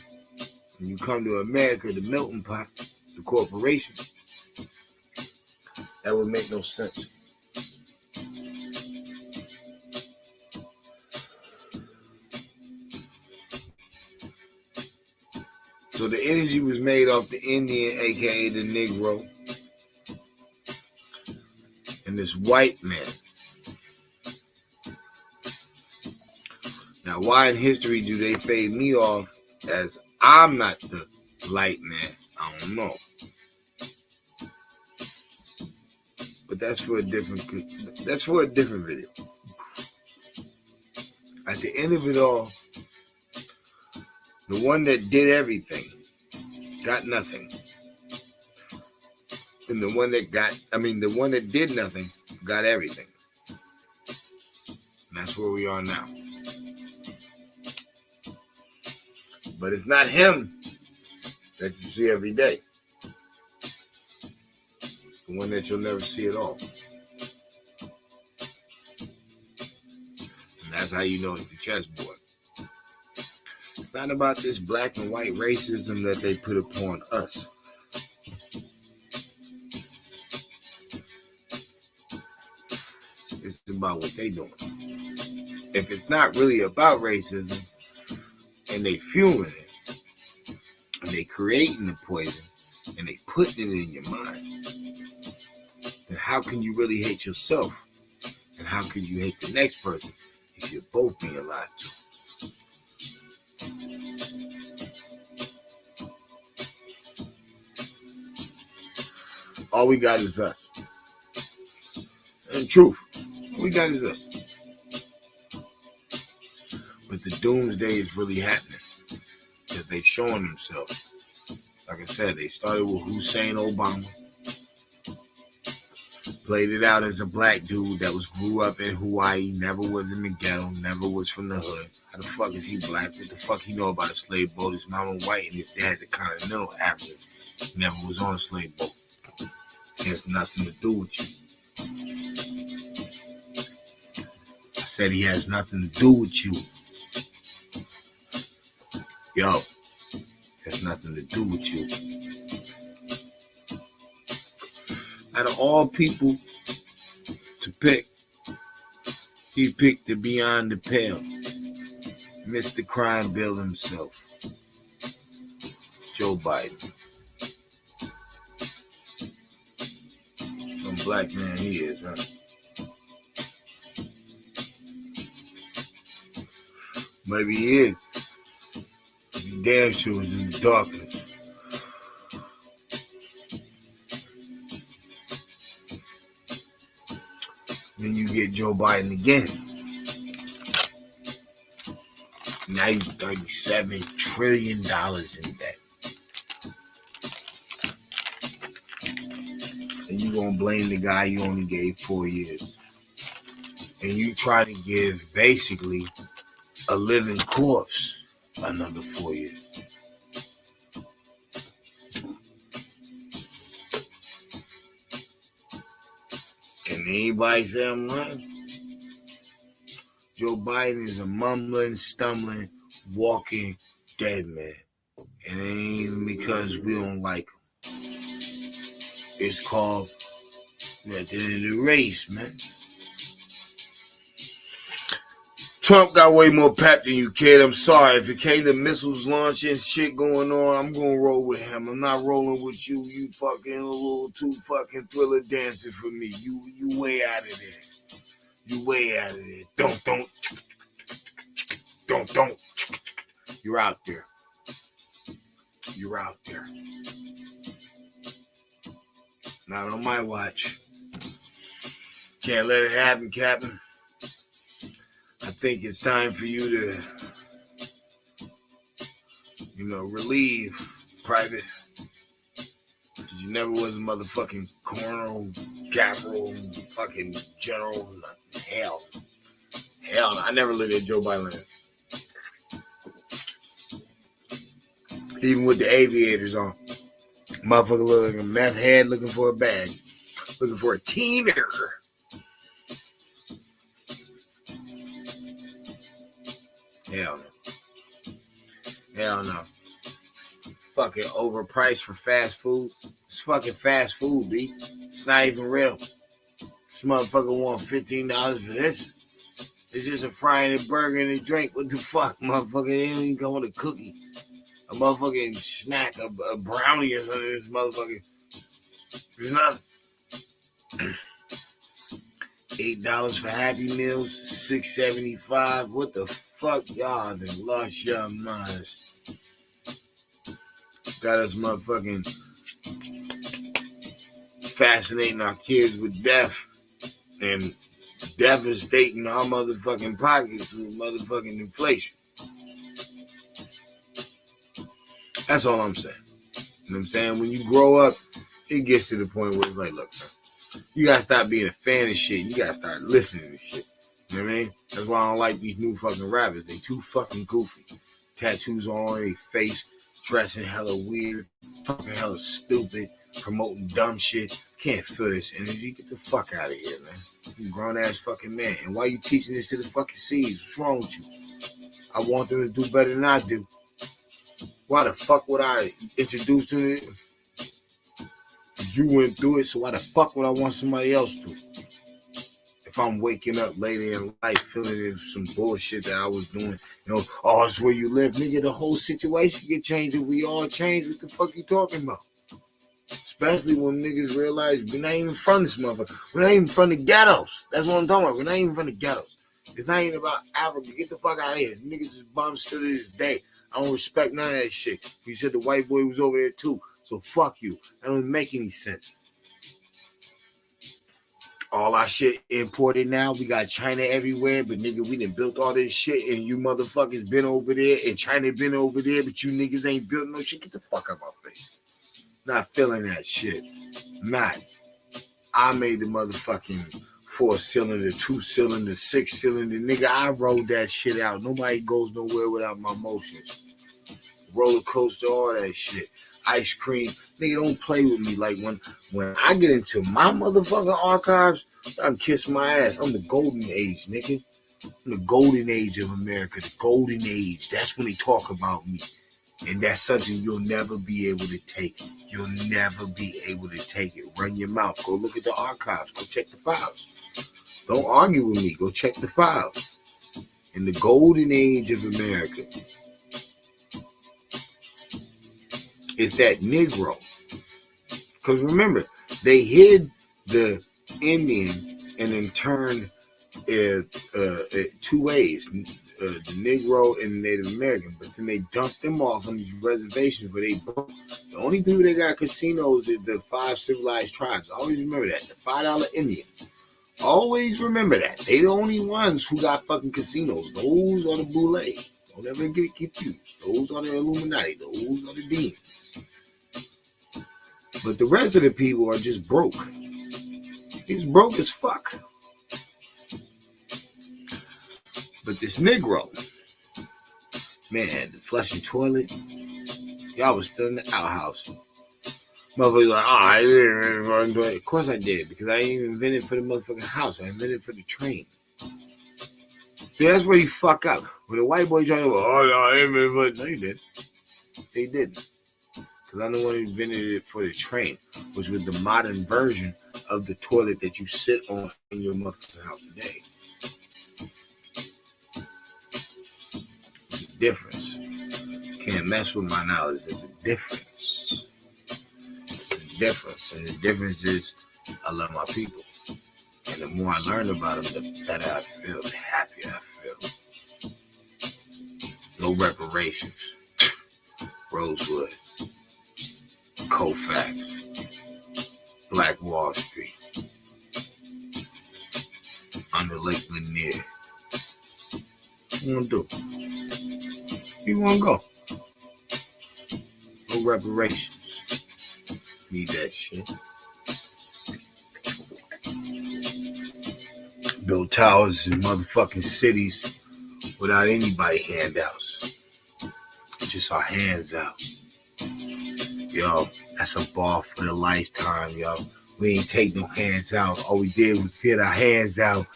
When you come to America, the melting pot, the corporation. That would make no sense. So the energy was made off the Indian, aka the Negro, and this white man. Now, why in history do they fade me off as I'm not the light man? I don't know. But that's for a different video. At the end of it all, the one that did everything got nothing. And the one that did nothing got everything. And that's where we are now. But it's not him that you see every day. It's the one that you'll never see at all. And That's how you know it's the chessboard. It's not about this black and white racism that they put upon us. It's about what they doing. If it's not really about racism and they fueling it and they creating the poison and they putting it in your mind, then how can you really hate yourself? And how can you hate the next person if you're both being lied to? All we got is us. And truth, all we got is us. But the doomsday is really happening. Because they've shown themselves. Like I said, they started with Hussein Obama. Played it out as a black dude that grew up in Hawaii, never was in the ghetto, never was from the hood. How the fuck is he black? What the fuck he know about a slave boat? His mama white and his dad's a continental African. Never was on a slave boat. It has nothing to do with you. I said he has nothing to do with you. Yo, it has nothing to do with you. Out of all people to pick, he picked the beyond the pale, Mr. Crime Bill himself, Joe Biden. Some black man he is, huh? Maybe he is. He damn sure was in the darkness. Then you get Joe Biden again. Now he's $37 trillion in debt. And you gonna blame the guy you only gave 4 years. And you try to give basically a living corpse another 4 years. Can anybody say I'm lying? Joe Biden is a mumbling, stumbling, walking dead man. And it ain't even because we don't like him. It's called at the end of the race, man. Trump got way more pep than you, kid. I'm sorry. If it came to missiles launching, shit going on, I'm going to roll with him. I'm not rolling with you. You fucking a little too fucking thriller dancing for me. You way out of there. You way out of there. Don't. You're out there. You're out there. Not on my watch. Can't let it happen, Captain. I think it's time for you to, relieve Private. Because you never was a motherfucking colonel, caporal, fucking general. Hell, I never lived at Joe Biden. Even with the aviators on. Motherfucker look like a meth head looking for a bag. Looking for a teener. Hell no. Fucking overpriced for fast food. It's fucking fast food, B. It's not even real. This motherfucker want $15 for this. It's just a fry and a burger and a drink. What the fuck, motherfucker? They don't even come with a cookie. A motherfucking snack, a brownie or something. This motherfucker. There's nothing. $8 for Happy Meals, $6.75. What the fuck, y'all done lost your minds. Got us motherfucking fascinating our kids with death and devastating our motherfucking pockets with motherfucking inflation. That's all I'm saying. You know what I'm saying? When you grow up, it gets to the point where it's like, look, man, you gotta stop being a fan of shit. You gotta start listening to shit. You know what I mean? That's why I don't like these new fucking rappers. They too fucking goofy. Tattoos all on their face, dressing hella weird, talking hella stupid, promoting dumb shit. Can't feel this energy. Get the fuck out of here, man. You grown ass fucking man. And why you teaching this to the fucking seeds? What's wrong with you? I want them to do better than I do. Why the fuck would I introduce them to it? You went through it, so why the fuck would I want somebody else to? If I'm waking up later in life feeling it was some bullshit that I was doing, oh, it's where you live, nigga, the whole situation get changed if we all change. What the fuck you talking about? Especially when niggas realize we're not even from this motherfucker. We're not even from the ghettos. That's what I'm talking about. We're not even from the ghettos. It's not even about Africa. Get the fuck out of here. Niggas is bums to this day. I don't respect none of that shit. You said the white boy was over there too. So fuck you. That don't make any sense. All our shit imported now. We got China everywhere, but nigga, we done built all this shit, and you motherfuckers been over there, and China been over there, but you niggas ain't built no shit. Get the fuck out of my face. Not feeling that shit. Not. I made the motherfucking 4-cylinder, 2-cylinder, 6-cylinder. Nigga, I rode that shit out. Nobody goes nowhere without my motions. Roller coaster, all that shit. Ice cream. Nigga, don't play with me. Like when I get into my motherfucking archives, I'm kissing my ass. I'm the golden age, nigga. I'm the golden age of America. The golden age. That's when they talk about me. And that's something you'll never be able to take. You'll never be able to take it. Run your mouth. Go look at the archives. Go check the files. Don't argue with me. Go check the files. In the golden age of America, it's that Negro. Because remember, they hid the Indian and then turned it 2 ways. The Negro and the Native American, but then they dumped them off on these reservations where they broke. The only people that got casinos is the 5 civilized tribes. Always remember that. The $5 Indians. Always remember that. They the only ones who got fucking casinos. Those are the Boule. Don't ever get confused. Those are the Illuminati. Those are the demons. But the rest of the people are just broke. He's broke as fuck. But this Negro, man, the flushing toilet, y'all was still in the outhouse. Motherfuckers like, I didn't. Of course I did, because I ain't even invented for the motherfucking house. I invented for the train. See, that's where you fuck up. When the white boy trying to go, oh, no, I invented for it. No, you didn't. They didn't. Because I'm the one who invented it for the train, which was the modern version of the toilet that you sit on in your motherfucking house today. There's a difference. Can't mess with my knowledge. There's a difference. There's a difference. And the difference is I love my people. And the more I learn about them, the better I feel, the happier I feel. No reparations. Rosewood. Colfax. Black Wall Street. Under Lake Lanier. What you want to do? Where you want to go? No reparations. Need that shit. Build towers in motherfucking cities without anybody handouts. Just our hands out. Yo, that's a bar for the lifetime, yo. We ain't take no hands out. All we did was get our hands out.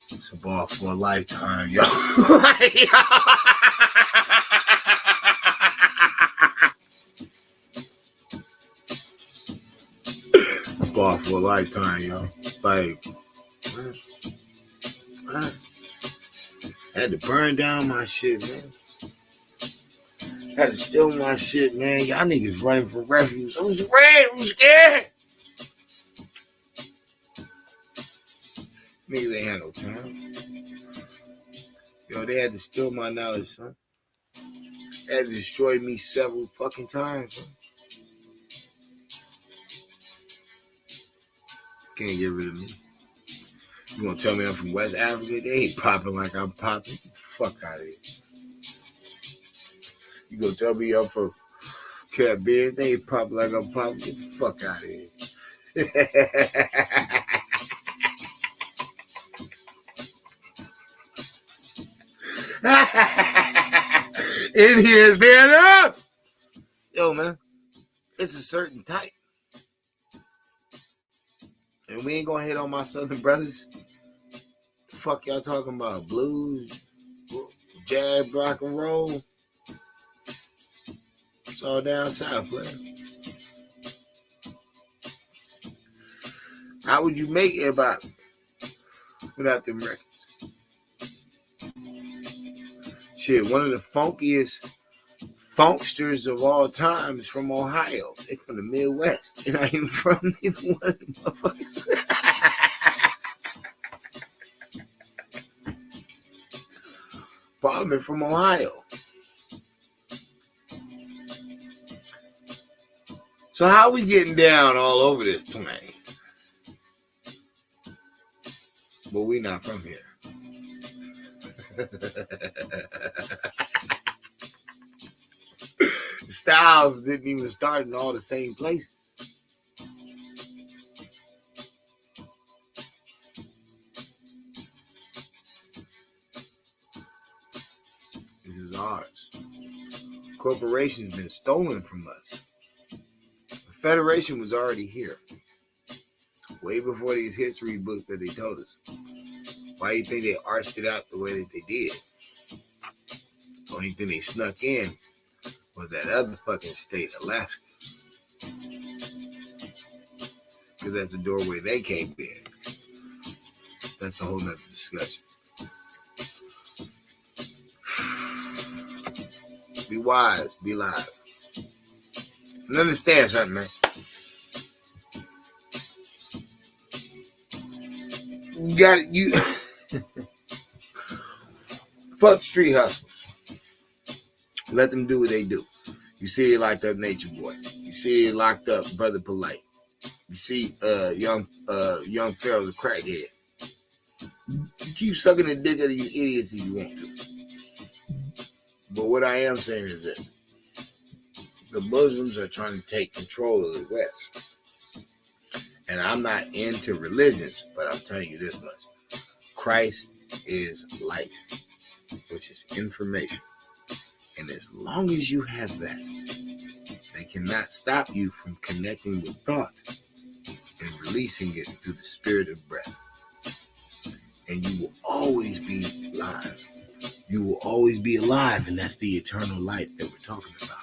It's a bar for a lifetime, yo. Bar for a lifetime, yo. Like, what? I had to burn down my shit, man. I had to steal my shit, man. Y'all niggas running for refuge. I was afraid. I'm scared. Niggas ain't had no time. Yo, they had to steal my knowledge, son. They had to destroy me several fucking times, son. Can't get rid of me. You gonna tell me I'm from West Africa? They ain't popping like I'm popping. Get the fuck out of here. You gonna tell me I'm from Caribbean? They ain't popping like I'm popping. Get the fuck out of here. In here, stand up. Yo, man, it's a certain type. And we ain't gonna hit on my southern brothers. The fuck y'all talking about? Blues, jazz, rock and roll. It's all down south, man. How would you make it about without them records? Shit, one of the funkiest funksters of all time is from Ohio. They're from the Midwest. They're not even from either one of them motherfuckers. Parliament from Ohio. So how we getting down all over this plane? But we not from here. The styles didn't even start in all the same places. This is ours. Corporations been stolen from us. The Federation was already here. Way before these history books that they told us. Why do you think they arched it out the way that they did? The only thing they snuck in was that other fucking state, Alaska. Because that's the doorway they came in. That's a whole nother discussion. Be wise, be live. And understand something, man. You got it, you fuck street hustlers. Let them do what they do. You see it locked up Nature Boy. You see it locked up Brother Polite. You see young Pharaoh the crackhead. You keep sucking the dick of these idiots if you want to. But what I am saying is this. The Muslims are trying to take control of the West. And I'm not into religions, but I'm telling you this much. Christ is light, which is information. And as long as you have that, they cannot stop you from connecting with thought and releasing it through the spirit of breath. And you will always be alive. You will always be alive, and that's the eternal life that we're talking about.